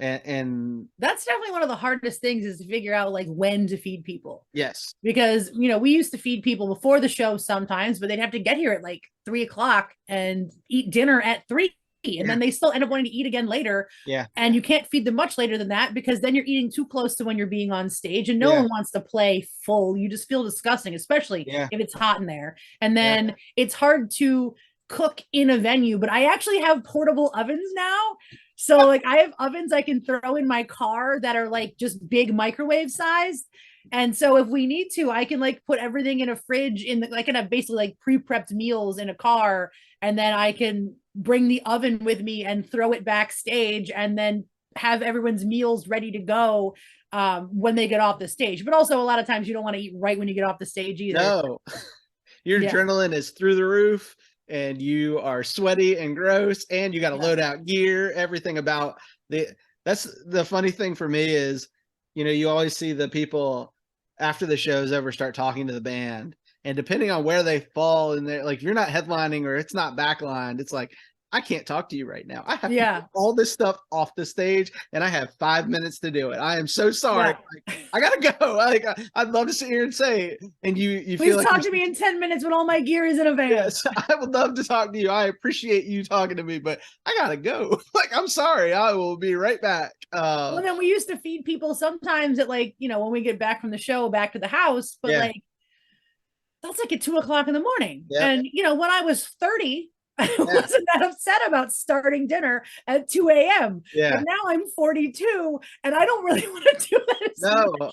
and that's definitely one of the hardest things, is to figure out like when to feed people. Yes, because we used to feed people before the show sometimes, but they'd have to get here at like 3:00 and eat dinner at 3. and then they still end up wanting to eat again later. Yeah. And you can't feed them much later than that because then you're eating too close to when you're being on stage, and no one wants to play full. You just feel disgusting, especially if it's hot in there. And then it's hard to cook in a venue, but I actually have portable ovens now. So like I have ovens I can throw in my car that are like just big microwave sized. And so if we need to, I can like put everything in a fridge I can have basically like pre-prepped meals in a car, and then I can bring the oven with me and throw it backstage and then have everyone's meals ready to go when they get off the stage. But also a lot of times you don't want to eat right when you get off the stage either. No, your adrenaline is through the roof and you are sweaty and gross and you got to load out gear, everything about that's the funny thing for me is, you always see the people after the show's over start talking to the band, and depending on where they fall in there, like if you're not headlining or it's not backlined, it's like, I can't talk to you right now. I have to get all this stuff off the stage and I have 5 minutes to do it. I am so sorry. Like, I gotta go. I'd love to sit here and say it. And you Please feel like talk to me in 10 minutes when all my gear is in a van. Yes, I would love to talk to you. I appreciate you talking to me, but I gotta go. Like, I'm sorry. I will be right back. Well, then we used to feed people sometimes at like, when we get back from the show back to the house, but like that's like at 2:00 in the morning. And when I was 30, I wasn't that upset about starting dinner at 2 a.m. But now I'm 42 and I don't really want to do that.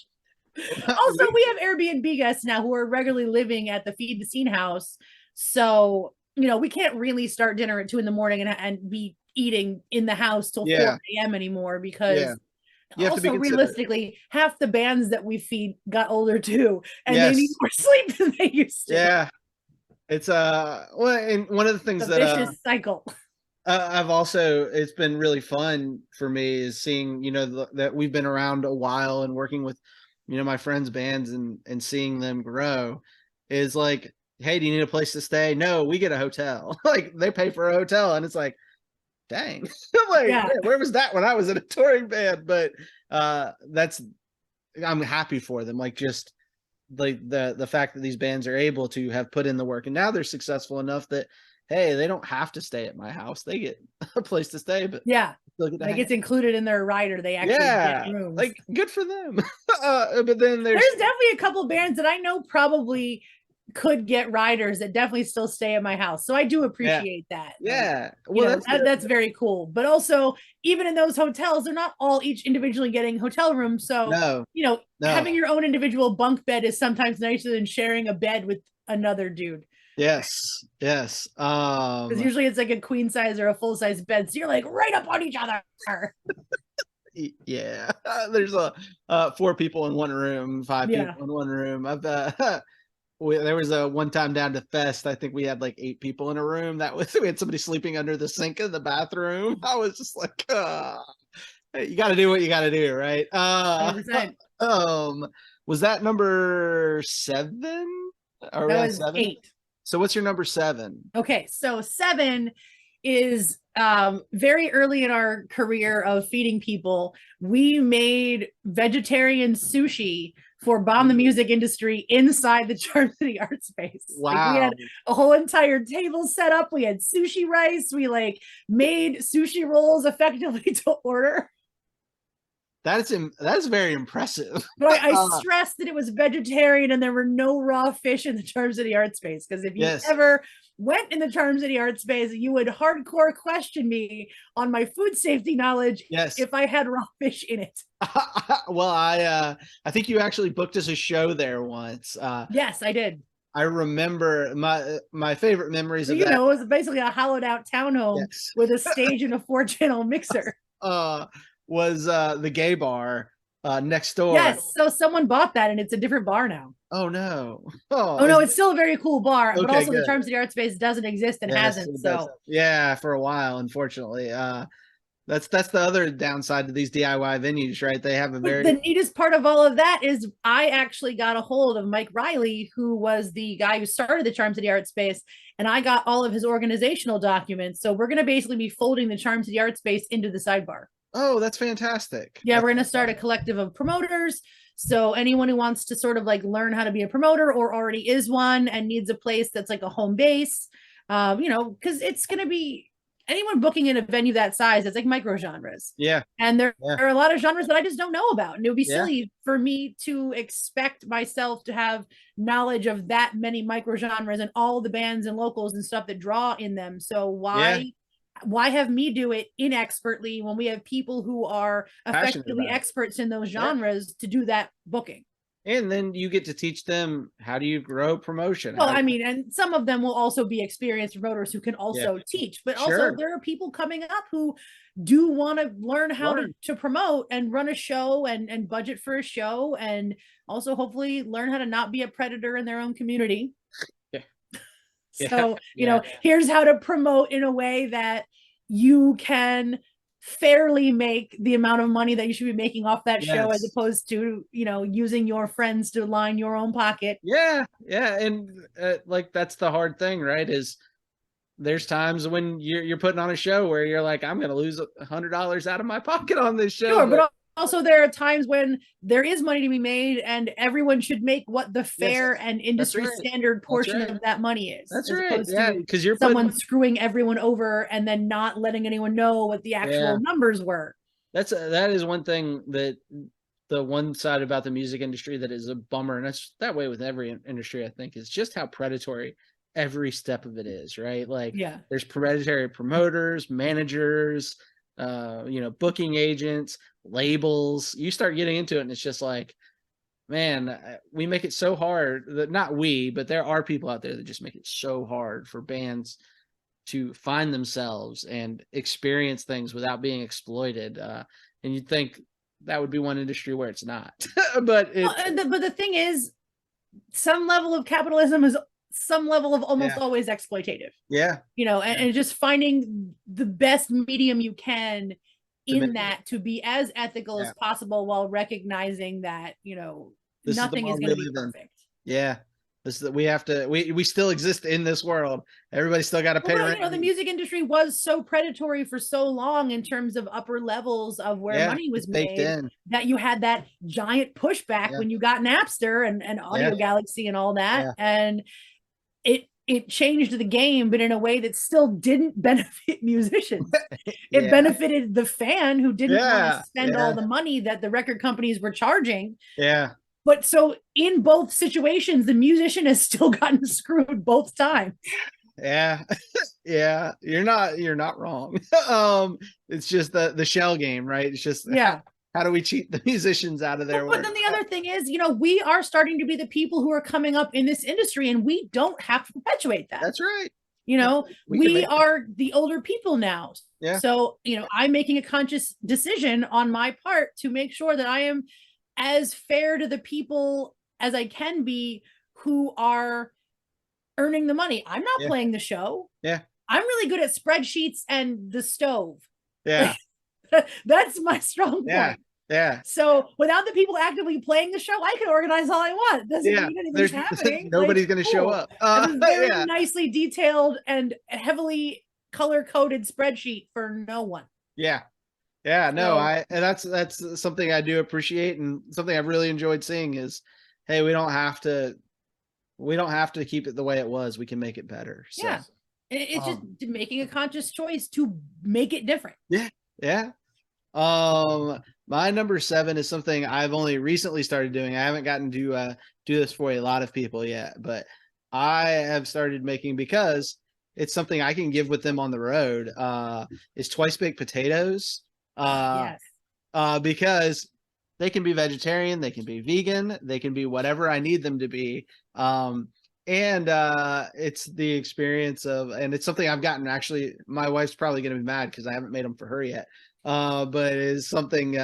Also, we have Airbnb guests now who are regularly living at the Feed the Scene house. So, we can't really start dinner at 2 in the morning and be eating in the house till 4 a.m. anymore because also realistically, half the bands that we feed got older too, and they need more sleep than they used to. Yeah. It's well, and one of the things that vicious cycle. It's been really fun for me is seeing, that we've been around a while and working with, my friends' bands and seeing them grow is like, hey, do you need a place to stay? No, we get a hotel. Like they pay for a hotel, and it's like, dang, like man, where was that when I was in a touring band? But I'm happy for them. Like just like the fact that these bands are able to have put in the work, and now they're successful enough that hey, they don't have to stay at my house. They get a place to stay, but like it's included in their rider. They actually get rooms. Like good for them. But then there's definitely a couple bands that I know probably could get riders that definitely still stay at my house. So I do appreciate that. Well, that's very cool. But also, even in those hotels, they're not all each individually getting hotel rooms. So, having your own individual bunk bed is sometimes nicer than sharing a bed with another dude. Yes. Because usually it's like a queen size or a full size bed. So you're like right up on each other. Yeah. There's 4 people in one room, 5 people in one room. There was a one time down to Fest. I think we had like 8 people in a room. We had somebody sleeping under the sink in the bathroom. I was just like, you got to do what you got to do, right? 100%. Was that number 7? Or that was 7? 8. So what's your number 7? Okay, so 7 is very early in our career of feeding people. We made vegetarian sushi for Bomb the Music Industry inside the Charm City Art Space. Wow. Like we had a whole entire table set up. We had sushi rice. We like made sushi rolls effectively to order. That is very impressive. But I stressed that it was vegetarian and there were no raw fish in the Charm City Art Space. Because if you ever went in the Charm City Art Space, you would hardcore question me on my food safety knowledge if I had raw fish in it. Well, I think you actually booked us a show there once. Yes, I did. I remember my favorite memories of that. It was basically a hollowed out townhome with a stage and a 4-channel mixer. Was the gay bar next door. Yes, so someone bought that and it's a different bar now. Oh no. Oh no, it's still a very cool bar, but also the Charm City Art Space doesn't exist and hasn't. So for a while, unfortunately. That's the other downside to these DIY venues, right? They have the neatest part of all of that is I actually got a hold of Mike Riley, who was the guy who started the Charm City Art Space, and I got all of his organizational documents. So we're going to basically be folding the Charm City Art Space into the sidebar. Oh, that's fantastic. Yeah, we're going to start a collective of promoters. So anyone who wants to sort of like learn how to be a promoter or already is one and needs a place that's like a home base, because it's going to be anyone booking in a venue that size, it's like micro genres. Yeah. And there Yeah. are a lot of genres that I just don't know about. And it would be Yeah. silly for me to expect myself to have knowledge of that many micro genres and all the bands and locals and stuff that draw in them. So why have me do it inexpertly when we have people who are Passionate effectively about it. experts in those genres to do that booking? And then you get to teach them, how do you grow promotion? Well, How- I mean, and some of them will also be experienced promoters who can also teach, but also Sure. there are people coming up who do want to learn how Learn. to promote and run a show and budget for a show, and also hopefully learn how to not be a predator in their own community. Yeah. So, you Yeah. know, here's how to promote in a way that you can fairly make the amount of money that you should be making off that show, as Yes. opposed to, you know, using your friends to line your own pocket. Yeah. Yeah. And like, that's the hard thing, right? Is there's times when you're putting on a show where you're like, I'm going to lose $100 out of my pocket on this show. Sure, but also there are times when there is money to be made and everyone should make what the fair and industry standard portion of that money is. That's right. Yeah, because you're someone screwing everyone over and then not letting anyone know what the actual numbers were. That is one thing that the one side about the music industry that is a bummer, and that's that way with every industry, I think, is just how predatory every step of it is, right? Like, there's predatory promoters, managers, you know, booking agents, labels. You start getting into it and it's just like, man, we make it so hard that, not we, but there are people out there that just make it so hard for bands to find themselves and experience things without being exploited. And you'd think that would be one industry where it's not. But the thing is, some level of capitalism is some level of almost always exploitative. Yeah. You know, and just finding the best medium you can in that to be as ethical as possible, while recognizing that, you know, nothing is going to be perfect. Yeah. We still exist in this world. Everybody's still got to pay rent. You know, the music industry was so predatory for so long in terms of upper levels of where money was made, that you had that giant pushback when you got Napster and Audio Galaxy and all that. And it changed the game, but in a way that still didn't benefit musicians. It benefited the fan who didn't want to spend all the money that the record companies were charging. Yeah. But so in both situations, the musician has still gotten screwed both times. Yeah. Yeah. You're not wrong. It's just the shell game, right? It's just, how do we cheat the musicians out of their work? But then the other thing is, you know, we are starting to be the people who are coming up in this industry, and we don't have to perpetuate that. That's right. You know, we are the older people now. Yeah. So, you know, I'm making a conscious decision on my part to make sure that I am as fair to the people as I can be who are earning the money. I'm not playing the show. Yeah. I'm really good at spreadsheets and the stove. Yeah. That's my strong point. Yeah. So without the people actively playing the show, I can organize all I want. Doesn't mean anything's happening. Nobody's going to show up. A very nicely detailed and heavily color-coded spreadsheet for no one. Yeah. Yeah, no, and that's something I do appreciate, and something I've really enjoyed seeing is, hey, we don't have to keep it the way it was. We can make it better. So, yeah. It's just making a conscious choice to make it different. Yeah. Yeah. My number 7 is something I've only recently started doing. I haven't gotten to do this for a lot of people yet, but I have started making, because it's something I can give with them on the road, is twice baked potatoes. Because they can be vegetarian, they can be vegan, they can be whatever I need them to be. And it's the experience of, and it's something I've gotten, actually, my wife's probably going to be mad because I haven't made them for her yet. But it's something,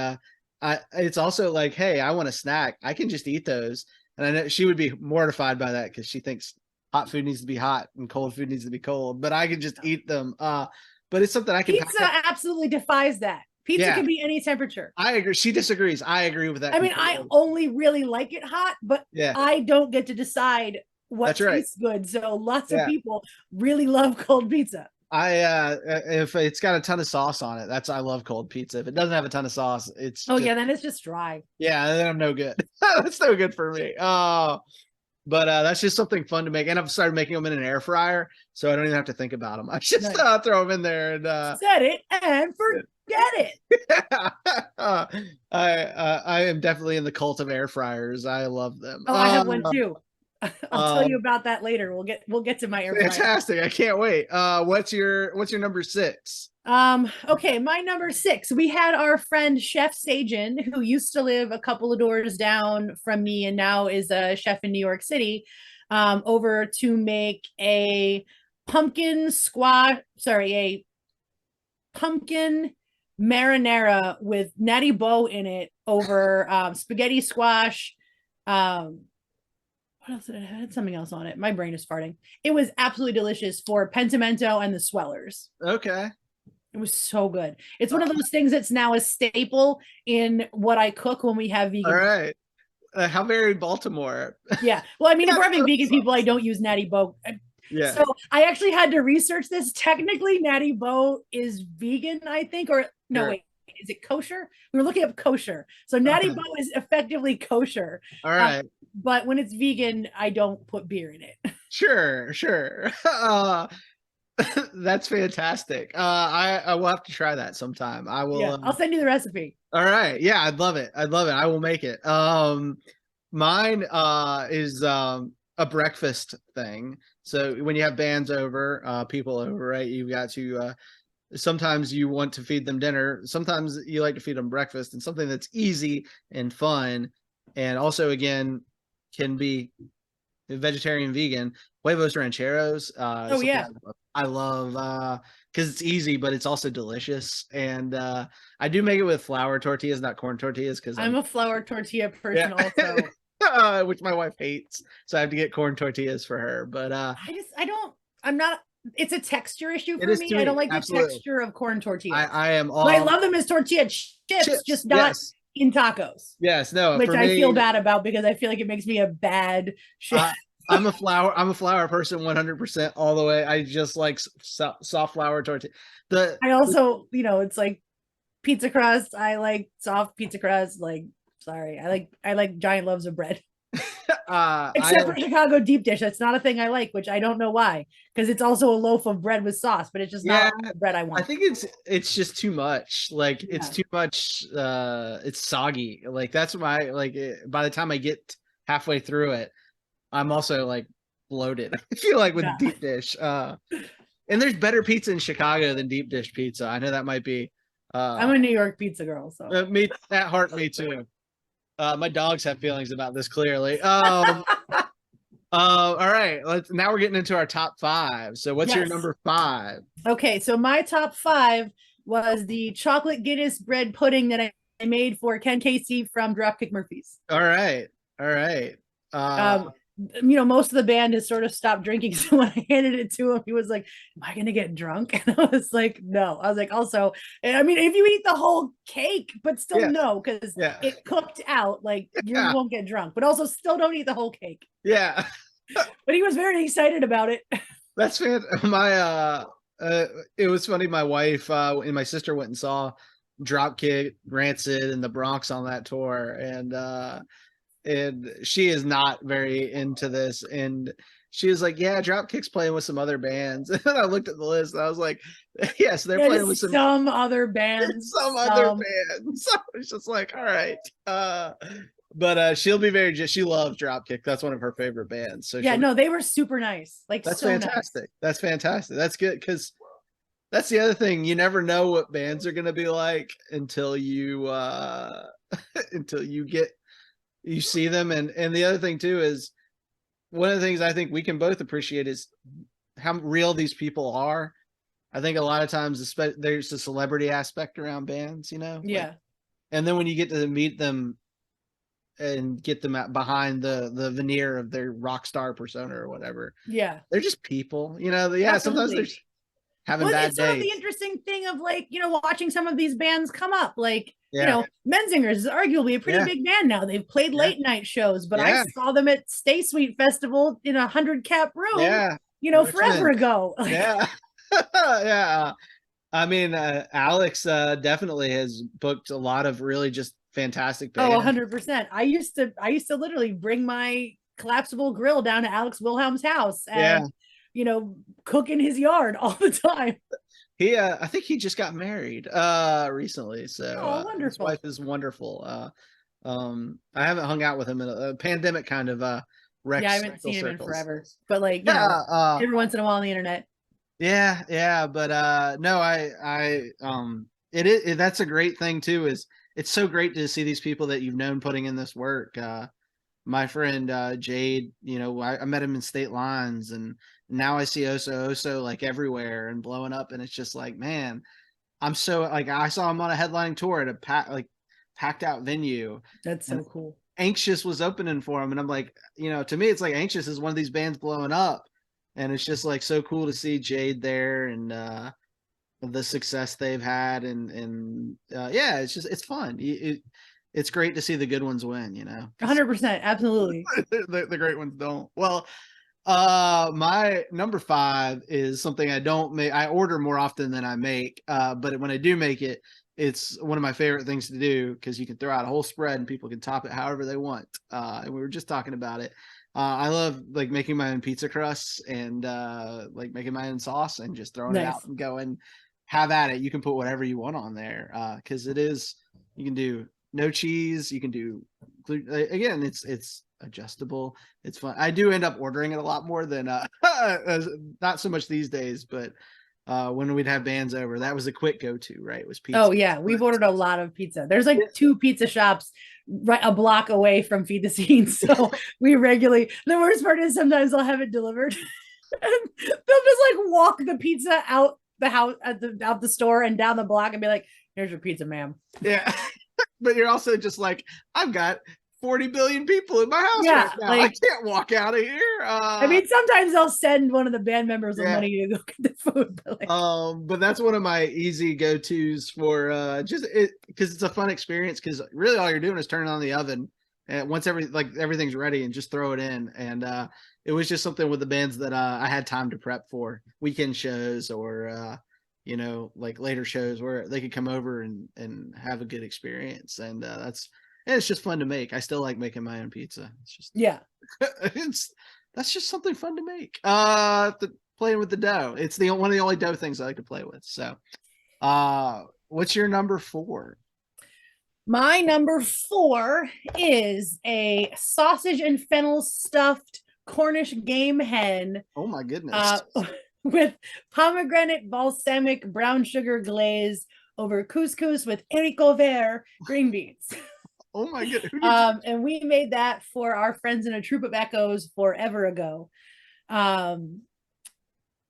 it's also like, hey, I want a snack. I can just eat those. And I know she would be mortified by that, because she thinks hot food needs to be hot and cold food needs to be cold, but I can just eat them. But it's something I can. Pizza absolutely defies that. Pizza can be any temperature. I agree. She disagrees. I agree with that. I mean, I only really like it hot, but I don't get to decide what tastes good. So lots of people really love cold pizza. If it's got a ton of sauce on it, I love cold pizza. If it doesn't have a ton of sauce, it's then it's just dry. Yeah, then I'm no good. That's no good for me. But that's just something fun to make. And I've started making them in an air fryer, so I don't even have to think about them. I just Nice. throw them in there and Set it and forget it. I am definitely in the cult of air fryers. I love them. Oh, I have one too. I'll tell you about that later. We'll get to my air fryer. Fantastic. I can't wait. What's your number 6? Okay, my number 6. We had our friend Chef Sajin, who used to live a couple of doors down from me and now is a chef in New York City, over to make a pumpkin marinara with natty boh in it over spaghetti squash. What else did I had? Something else on it. My brain is farting. It was absolutely delicious for pentimento and the swellers. Okay. It was so good. It's one of those things that's now a staple in what I cook when we have vegan. All right. How very Baltimore. Yeah. Well, I mean, if we're having vegan people, I don't use natty boh. Yeah. So I actually had to research this. Technically, natty boh is vegan, I think, or no, Sure. wait, is it kosher? We were looking up kosher. So natty boh is effectively kosher. All right. But when it's vegan, I don't put beer in it. Sure. That's fantastic. I will have to try that sometime. I will. Yeah, I'll send you the recipe. All right. Yeah, I'd love it. I will make it. Mine is a breakfast thing. So when you have bands over, people over, right? You've got to sometimes you want to feed them dinner. Sometimes you like to feed them breakfast, and something that's easy and fun, and also again can be vegetarian, vegan. Huevos rancheros. Oh yeah, I love because it's easy, but it's also delicious. And I do make it with flour tortillas, not corn tortillas, because I'm a flour tortilla person also. Which my wife hates, so I have to get corn tortillas for her. But I'm not. It's a texture issue for me. I don't like the texture of corn tortillas. I am all. But I love them as tortilla chips, just not in tacos. Yes, no, which I feel bad about because I feel like it makes me a bad chef. I'm a flour person 100% all the way. I just like soft flour tortilla. I also, it's like pizza crust. I like soft pizza crust. Like, sorry, I like giant loaves of bread. Except for Chicago deep dish. That's not a thing I like, which I don't know why, because it's also a loaf of bread with sauce, but it's just not the bread I want. I think it's just too much. Like it's too much. It's soggy. Like that's why. By the time I get halfway through it, I'm also like bloated. I feel like with deep dish. And there's better pizza in Chicago than deep dish pizza. I know that might be. I'm a New York pizza girl, so me at heart, me too. My dogs have feelings about this clearly. All right. Now we're getting into our top 5. So what's your number 5? Okay, so my top 5 was the chocolate Guinness bread pudding that I made for Ken Casey from Dropkick Murphys. All right. Most of the band has sort of stopped drinking. So when I handed it to him, he was like, "Am I gonna get drunk?" And I was like, "No." I was like, also, I mean, if you eat the whole cake, but still no, because it cooked out, like you won't get drunk. But also, still don't eat the whole cake. Yeah. But he was very excited about it. That's fantastic. It was funny. My wife and my sister went and saw Dropkick, Rancid, and the Bronx on that tour, and she is not very into this, and she was like, "Yeah, Dropkick's playing with some other bands." And I looked at the list, and I was like, "Yes, they're playing with some other bands, other bands." So it's just like, all right, but she'll be she loves Dropkick. That's one of her favorite bands. So they were super nice. Like that's so fantastic. Nice. That's fantastic. That's good because that's the other thing. You never know what bands are gonna be like until you you see them. And the other thing too is one of the things I think we can both appreciate is how real these people are. I think a lot of times there's a celebrity aspect around bands, Yeah. And then when you get to meet them and get them behind the veneer of their rock star persona or whatever, they're just people, sometimes they're having bad days. It's sort of the interesting thing of watching some of these bands come up, Menzingers is arguably a pretty big band now. They've played late night shows, but I saw them at Stay Sweet Festival in 100 cap room, forever ago. Yeah. I mean, Alex definitely has booked a lot of really just fantastic bands. Oh, 100%. I used to literally bring my collapsible grill down to Alex Wilhelm's house Yeah. and, cook in his yard all the time. I think he just got married recently. So Oh, his wonderful. wife is wonderful. I haven't hung out with him in a pandemic kind of wrecked Yeah, I haven't social seen him in circles. forever, but like, Yeah, every once in a while on the internet. yeah, but no, it is that's a great thing too. Is it's so great to see these people that you've known putting in this work. My friend Jade, I met him in State Lines, and now I see Oso like everywhere and blowing up, and it's just like, man, I'm so like I saw him on a headlining tour at a packed out venue. That's so cool. Anxious was opening for him, and I'm like, to me, it's like Anxious is one of these bands blowing up, and it's just like so cool to see Jade there and the success they've had, and yeah, it's fun. It's great to see the good ones win. 100%, absolutely. the great ones don't. Well, my number 5 is something I don't make. I order more often than I make, but when I do make it, it's one of my favorite things to do because you can throw out a whole spread and people can top it however they want. And we were just talking about it. I love like making my own pizza crusts and like making my own sauce and just throwing it out and going, have at it. You can put whatever you want on there because you can do no cheese. You can do again. It's adjustable. It's fun. I do end up ordering it a lot more than not so much these days, but when we'd have bands over, that was a quick go-to, right? It was pizza. Oh yeah, we've ordered a lot of pizza. There's like 2 pizza shops right a block away from Feed the Scene, so we regularly. The worst part is sometimes I'll have it delivered, and they'll just like walk the pizza out the house out the store and down the block and be like, "Here's your pizza, ma'am." Yeah, but you're also just like, I've got 40 billion people in my house right now. Like, I can't walk out of here. I mean, sometimes I'll send one of the band members the money to go get the food. But that's one of my easy go-tos for just it because it's a fun experience. Because really, all you're doing is turning on the oven, and once everything's ready, and just throw it in. And it was just something with the bands that I had time to prep for weekend shows or like later shows where they could come over and have a good experience. And it's just fun to make. I still like making my own pizza. It's just that's just something fun to make. Playing with the dough. It's one of the only dough things I like to play with. So, what's your number 4? My number 4 is a sausage and fennel stuffed Cornish game hen. Oh my goodness! With pomegranate balsamic brown sugar glaze over couscous with haricot vert green beans. Oh my goodness. And we made that for our friends in a Troop of Echoes forever ago. And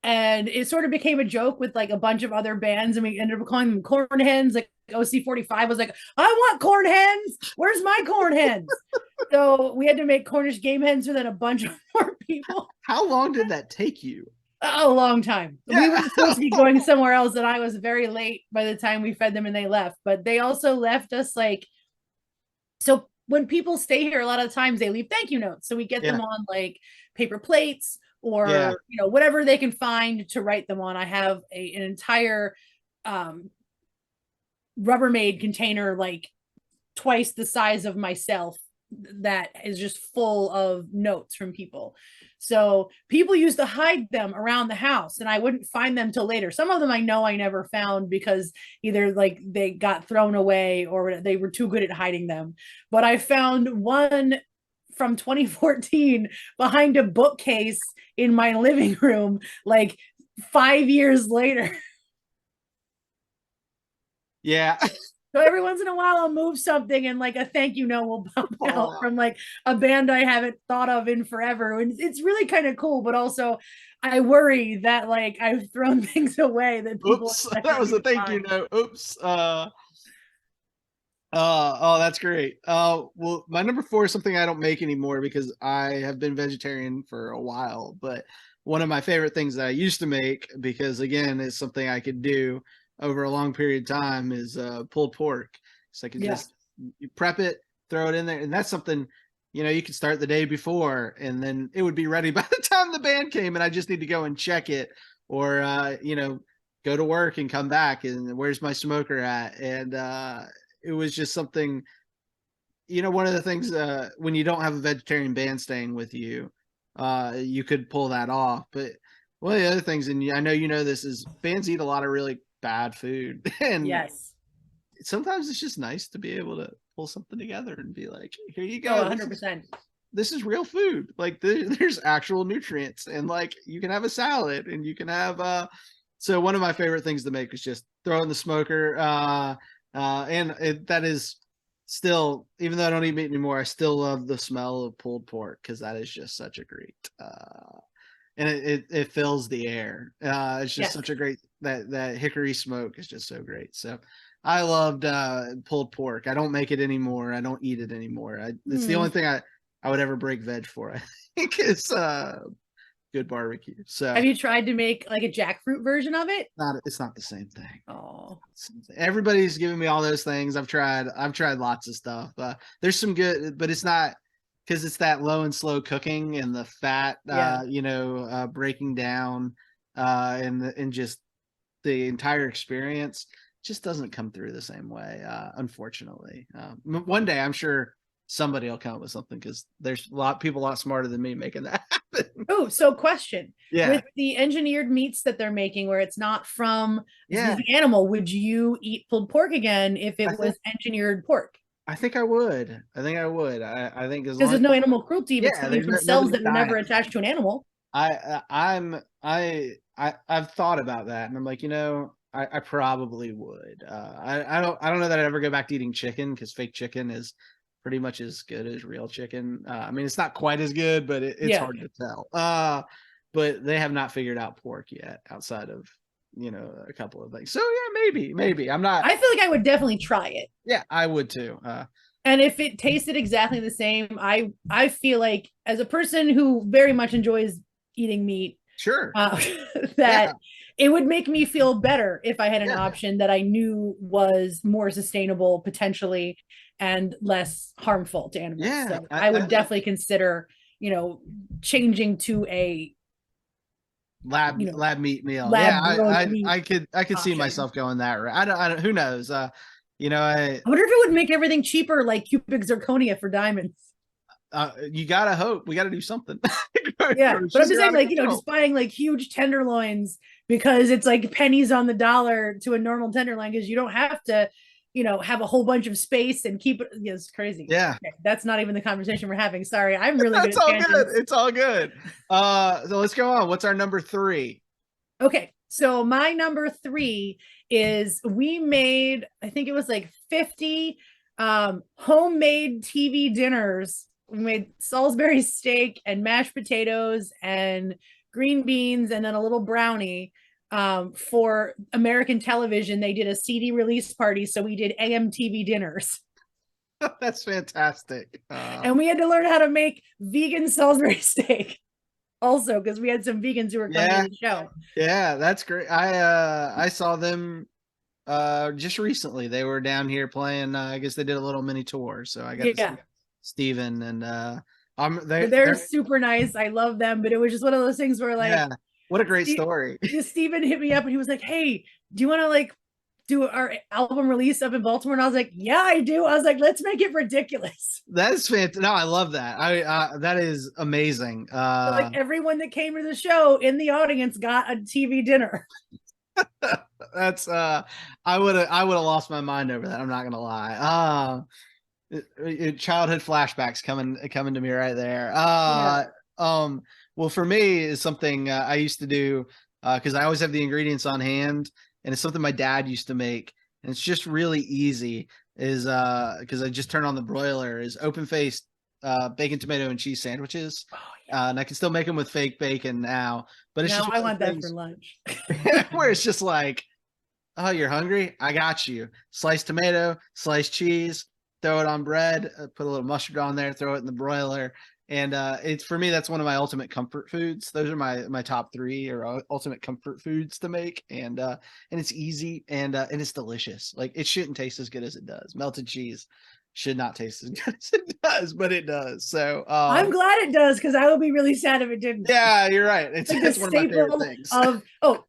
it sort of became a joke with like a bunch of other bands, and we ended up calling them corn hens. Like OC45 was like, I want corn hens. Where's my corn hens? So we had to make Cornish game hens for then a bunch of more people. How long did that take you? A long time. Yeah. We were supposed to be going somewhere else, and I was very late by the time we fed them and they left. But they also left us like, so when people stay here, a lot of times they leave thank you notes. So we get them on like paper plates or whatever they can find to write them on. I have an entire Rubbermaid container like twice the size of myself that is just full of notes from people. So people used to hide them around the house, and I wouldn't find them till later. Some of them I know I never found because either like they got thrown away or they were too good at hiding them. But I found one from 2014 behind a bookcase in my living room, like 5 years later. Yeah. So every once in a while I'll move something and like a thank you note will pop out from like a band I haven't thought of in forever. And it's really kind of cool, but also I worry that like I've thrown things away that people. Oops, that was a thank you note. Oops. Oh, that's great. Well, my number 4 is something I don't make anymore because I have been vegetarian for a while, but one of my favorite things that I used to make, because again, it's something I could do over a long period of time, is pulled pork. So I can just you prep it, throw it in there, and that's something you could start the day before, and then it would be ready by the time the band came, and I just need to go and check it, or go to work and come back, and where's my smoker at? And it was just something one of the things when you don't have a vegetarian band staying with you, you could pull that off. But one of the other things, and I know you know this, is bands eat a lot of really bad food, and Yes. sometimes it's just nice to be able to pull something together and be like, here you Oh, go. 100%. This is real food. Like there's actual nutrients, and like you can have a salad, and you can have so one of my favorite things to make is just throw in the smoker. That is still, even though I don't eat meat anymore, I still love the smell of pulled pork, because that is just such a great and it fills the air. It's just such a great, that hickory smoke is just so great. So I loved pulled pork. I don't make it anymore. I don't eat it anymore. It's the only thing I would ever break veg for, I think, is good barbecue. So have you tried to make like a jackfruit version of it? it's not the same thing. Oh, Everybody's giving me all those things. I've tried lots of stuff. There's some good, but it's not, because it's that low and slow cooking and the fat breaking down and just the entire experience just doesn't come through the same way, unfortunately. One day I'm sure somebody will come up with something, because there's people a lot smarter than me making that happen. Oh, so question. Yeah. With the engineered meats that they're making where it's not from the animal, would you eat pulled pork again if it was engineered pork? I think I would. I think because there's no animal cruelty if it's coming from cells that were never attached to an animal. I've thought about that, and I'm like, I probably would. I don't know that I'd ever go back to eating chicken, because fake chicken is pretty much as good as real chicken. I mean, it's not quite as good, but it's hard to tell. But they have not figured out pork yet, outside of a couple of things. So yeah, maybe I'm not. I feel like I would definitely try it. Yeah, I would too. And if it tasted exactly the same, I feel like, as a person who very much enjoys eating meat, sure, that it would make me feel better if I had an option that I knew was more sustainable potentially and less harmful to animals. Yeah, so I would definitely consider, changing to a lab meat meal. I could see myself going that route. I don't. Who knows? I wonder if it would make everything cheaper, like cubic zirconia for diamonds. You gotta hope. We gotta do something. Yeah, but I'm just saying, like, just buying like huge tenderloins because it's like pennies on the dollar to a normal tenderloin, because you don't have to, have a whole bunch of space and keep it. It's crazy. Yeah, okay, that's not even the conversation we're having. Sorry, I'm really good. It's all good. It's all good. So let's go on. What's our number 3? Okay, so my number 3 is, we made, I think it was like 50 homemade TV dinners. We made Salisbury steak and mashed potatoes and green beans and then a little brownie for American television. They did a CD release party, so we did AMTV dinners. That's fantastic. And we had to learn how to make vegan Salisbury steak also, because we had some vegans who were coming to the show. Yeah, that's great. I saw them just recently. They were down here playing. I guess they did a little mini tour, so I got to see Steven and they're super nice. I love them, but it was just one of those things where, like, what a great story. Steven hit me up and he was like, "Hey, do you want to like do our album release up in Baltimore?" And I was like, "Yeah, I do." I was like, "Let's make it ridiculous." That's fantastic. No, I love that. That is amazing. Like, everyone that came to the show in the audience got a TV dinner. That's I would have lost my mind over that. I'm not gonna lie. Childhood flashbacks coming to me right there. Well, for me, is something I used to do because I always have the ingredients on hand, and it's something my dad used to make, and it's just really easy. Is because I just turn on the broiler. Is open-faced bacon, tomato, and cheese sandwiches. And I can still make them with fake bacon now, but it's just I want that for lunch. where it's just like, oh, you're hungry? I got you. Sliced tomato, sliced cheese, throw it on bread, put a little mustard on there, throw it in the broiler. And it's, for me, that's one of my ultimate comfort foods. Those are my top 3 or ultimate comfort foods to make. And it's easy and it's delicious. Like, it shouldn't taste as good as it does. Melted cheese should not taste as good as it does, but it does. So I'm glad it does, because I would be really sad if it didn't. Yeah, you're right. It's one of my favorite things.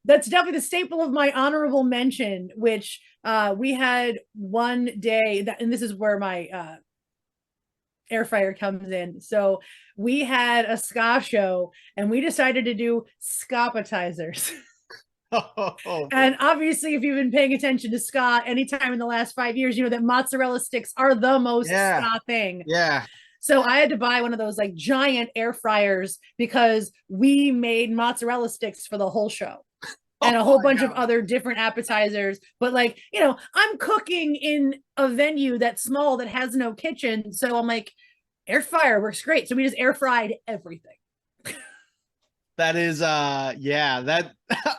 That's definitely the staple of my honorable mention, which we had one day that, and this is where my air fryer comes in. So we had a ska show and we decided to do ska appetizers. And obviously, if you've been paying attention to ska anytime in the last 5 years, you know that mozzarella sticks are the most ska thing. Yeah. So I had to buy one of those like giant air fryers because we made mozzarella sticks for the whole show. And a whole bunch of other different appetizers. But like, you know, I'm cooking in a venue that's small that has no kitchen. So I'm like, air fryer works great. So we just air fried everything. That is that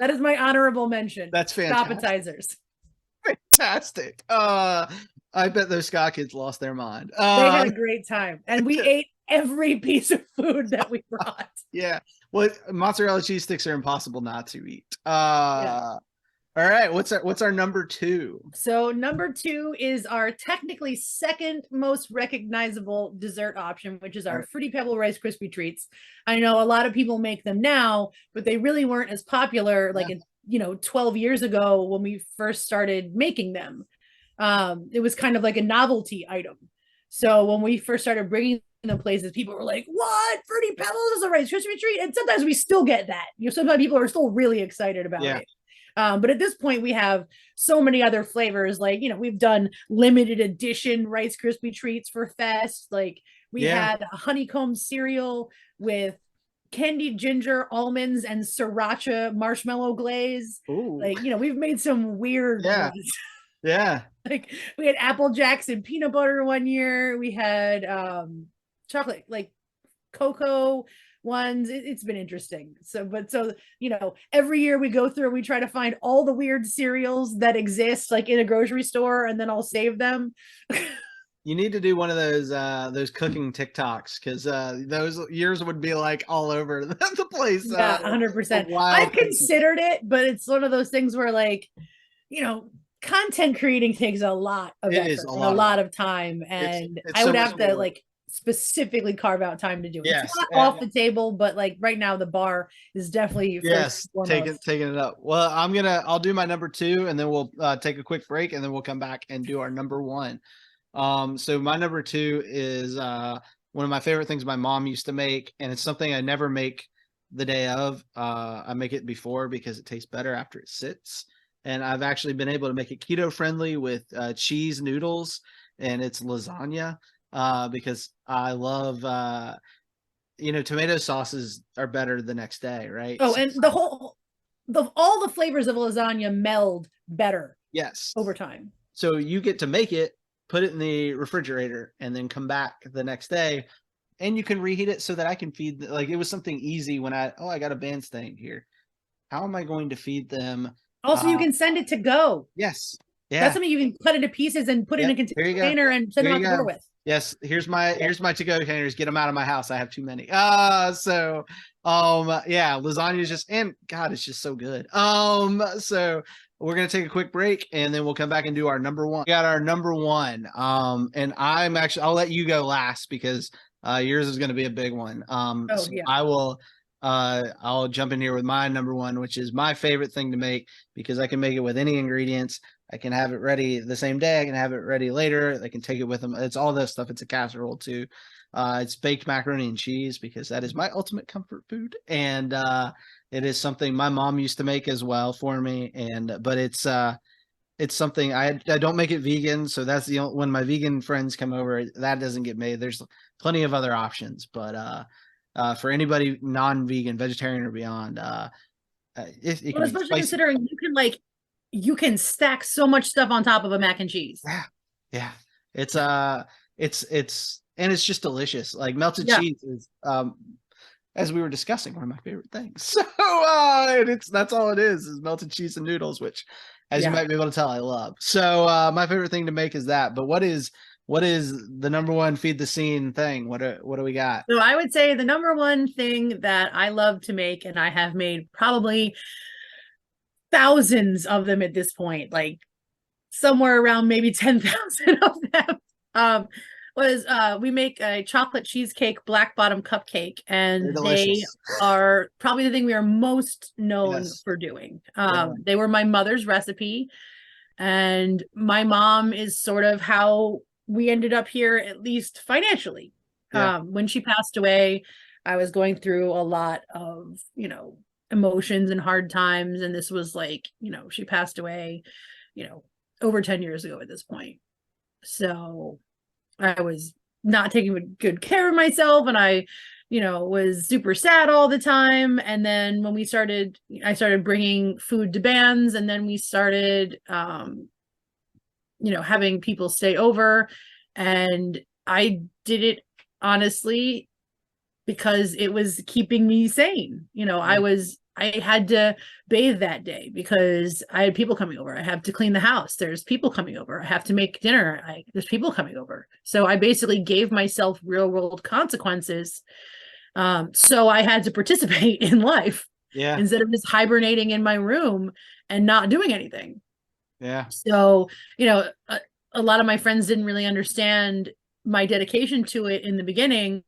is my honorable mention. That's fantastic. Appetizers. Fantastic. I bet those ska kids lost their mind. They had a great time. And we ate every piece of food that we brought. Yeah. Well, mozzarella cheese sticks are impossible not to eat. All right. What's our number 2? So number 2 is our technically second most recognizable dessert option, which is our Fruity Pebble Rice Krispie Treats. I know a lot of people make them now, but they really weren't as popular like 12 years ago when we first started making them. It was kind of like a novelty item. So when we first started bringing the places, people were like, what? Fruity Pebbles is a Rice Krispie treat? And sometimes we still get that. Sometimes people are still really excited about it. But at this point, we have so many other flavors. Like, we've done limited edition Rice Krispie treats for Fest. Like we had a honeycomb cereal with candied ginger, almonds, and sriracha marshmallow glaze. Ooh. Like, we've made some weird ones. Yeah. Like we had Apple Jacks and peanut butter one year. We had chocolate, like cocoa ones. It's been interesting. So every year we go through, we try to find all the weird cereals that exist like in a grocery store, and then I'll save them. You need to do one of those cooking TikToks, because those years would be like all over the place. Yeah, 100%. I've considered it, but it's one of those things where like, content creating takes a lot of effort and a lot of time, and I would have to like specifically carve out time to do it. Yes. It's not off the table, but like right now the bar is definitely taking it up. Well, I'll do my number 2, and then we'll take a quick break, and then we'll come back and do our number 1. So my number 2 is one of my favorite things my mom used to make, and it's something I never make the day of. I make it before because it tastes better after it sits. And I've actually been able to make it keto friendly with cheese noodles, and it's lasagna because I love, tomato sauces are better the next day, right? Oh, and all the flavors of lasagna meld better. Yes. Over time. So you get to make it, put it in the refrigerator, and then come back the next day, and you can reheat it so that I can feed. Like it was something easy when I got a band staying here. How am I going to feed them? Also, you can send it to go. Yes. Yeah. That's something you can cut into pieces and put in a container and send them out the door with. Yes. Here's my to-go containers. Get them out of my house. I have too many. Lasagna is just, and God, it's just so good. So we're going to take a quick break, and then we'll come back and do our number 1. We got our number 1. And I'll let you go last because yours is going to be a big one. I'll jump in here with my number 1, which is my favorite thing to make because I can make it with any ingredients. I can have it ready the same day. I can have it ready later. I can take it with them. It's all this stuff. It's a casserole too. It's baked macaroni and cheese because that is my ultimate comfort food. And it is something my mom used to make as well for me. But it's something I don't make it vegan. So that's when my vegan friends come over, that doesn't get made. There's plenty of other options, but for anybody non-vegan, vegetarian or beyond, especially considering you can stack so much stuff on top of a mac and cheese. Yeah. It's just delicious. Like melted cheese is, as we were discussing, one of my favorite things. So that's all it is melted cheese and noodles, which, as you might be able to tell, I love. So my favorite thing to make is that. But what is the number 1 feed the scene thing? What do we got? So I would say the number 1 thing that I love to make, and I have made probably thousands of them at this point, like somewhere around maybe 10,000 of them, was we make a chocolate cheesecake black bottom cupcake, and they are probably the thing we are most known for doing. They were my mother's recipe, and my mom is sort of how we ended up here, at least financially. Yeah. When she passed away, I was going through a lot of, emotions and hard times. And this was like, she passed away, over 10 years ago at this point. So I was not taking good care of myself, and I was super sad all the time. And then when I started bringing food to bands, and then we started having people stay over, and I did it honestly because it was keeping me sane. I had to bathe that day because I had people coming over. I have to clean the house. There's people coming over. I have to make dinner. There's people coming over. So I basically gave myself real world consequences. So I had to participate in life instead of just hibernating in my room and not doing anything. Yeah. So, a lot of my friends didn't really understand my dedication to it in the beginning.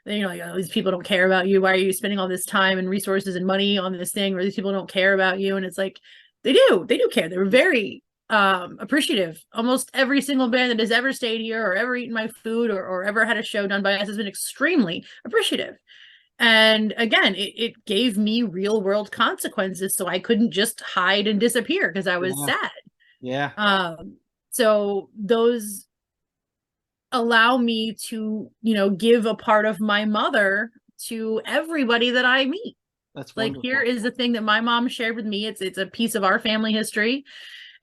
Like, oh, these people don't care about you. Why are you spending all this time and resources and money on this thing where these people don't care about you? And it's like, they do care. They were very appreciative. Almost every single band that has ever stayed here or ever eaten my food or ever had a show done by us has been extremely appreciative. And again, it gave me real world consequences. So I couldn't just hide and disappear because I was sad. Yeah. So those allow me to, give a part of my mother to everybody that I meet. That's like, wonderful. here is the thing that my mom shared with me. It's a piece of our family history.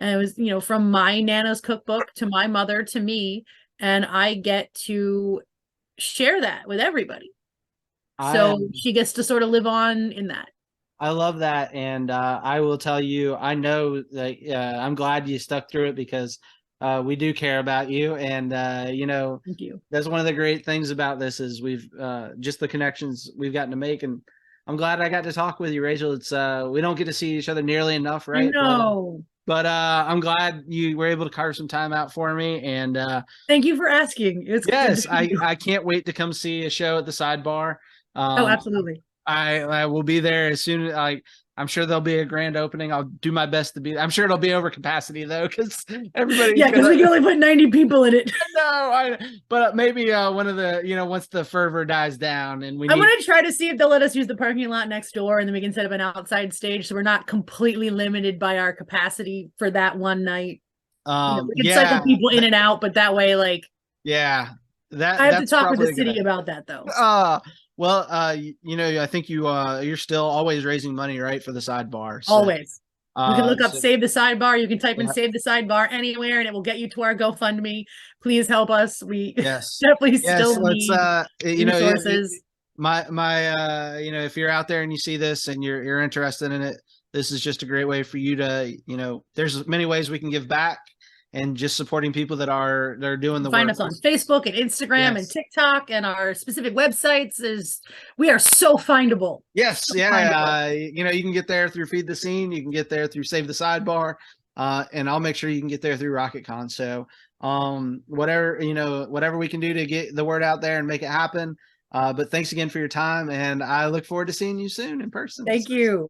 And it was, from my Nana's cookbook to my mother to me. And I get to share that with everybody. So she gets to sort of live on in that. I love that. And I will tell you, I know that I'm glad you stuck through it because we do care about you. And, Thank you. That's one of the great things about this is we've just the connections we've gotten to make. And I'm glad I got to talk with you, Rachel. It's we don't get to see each other nearly enough, right? I know. But I'm glad you were able to carve some time out for me. And thank you for asking. It's yes, I can't wait to come see a show at the Sidebar. Oh, absolutely. I will be there as soon as I'm sure there'll be a grand opening. I'll do my best to be. I'm sure it'll be over capacity though, because everybody. Yeah, because we can only put 90 people in it. No, but maybe one of the once the fervor dies down and I'm gonna try to see if they'll let us use the parking lot next door, and then we can set up an outside stage, so we're not completely limited by our capacity for that one night. We can cycle people in and out, but that way, I have to talk with the city about that though. Well, I think you're still always raising money, right, for the Sidebar. So, always. You can look up Save the Sidebar. You can type in Save the Sidebar anywhere, and it will get you to our GoFundMe. Please help us. We definitely still need resources. If you're out there and you see this and you're interested in it, this is just a great way for you to, there's many ways we can give back. And just supporting people they're doing the work. Find us on Facebook and Instagram and TikTok, and our specific websites we are so findable. Yes, so findable. You can get there through Feed the Scene, you can get there through Save the Sidebar, and I'll make sure you can get there through RocketCon. So whatever we can do to get the word out there and make it happen. But thanks again for your time, and I look forward to seeing you soon in person. Thank you.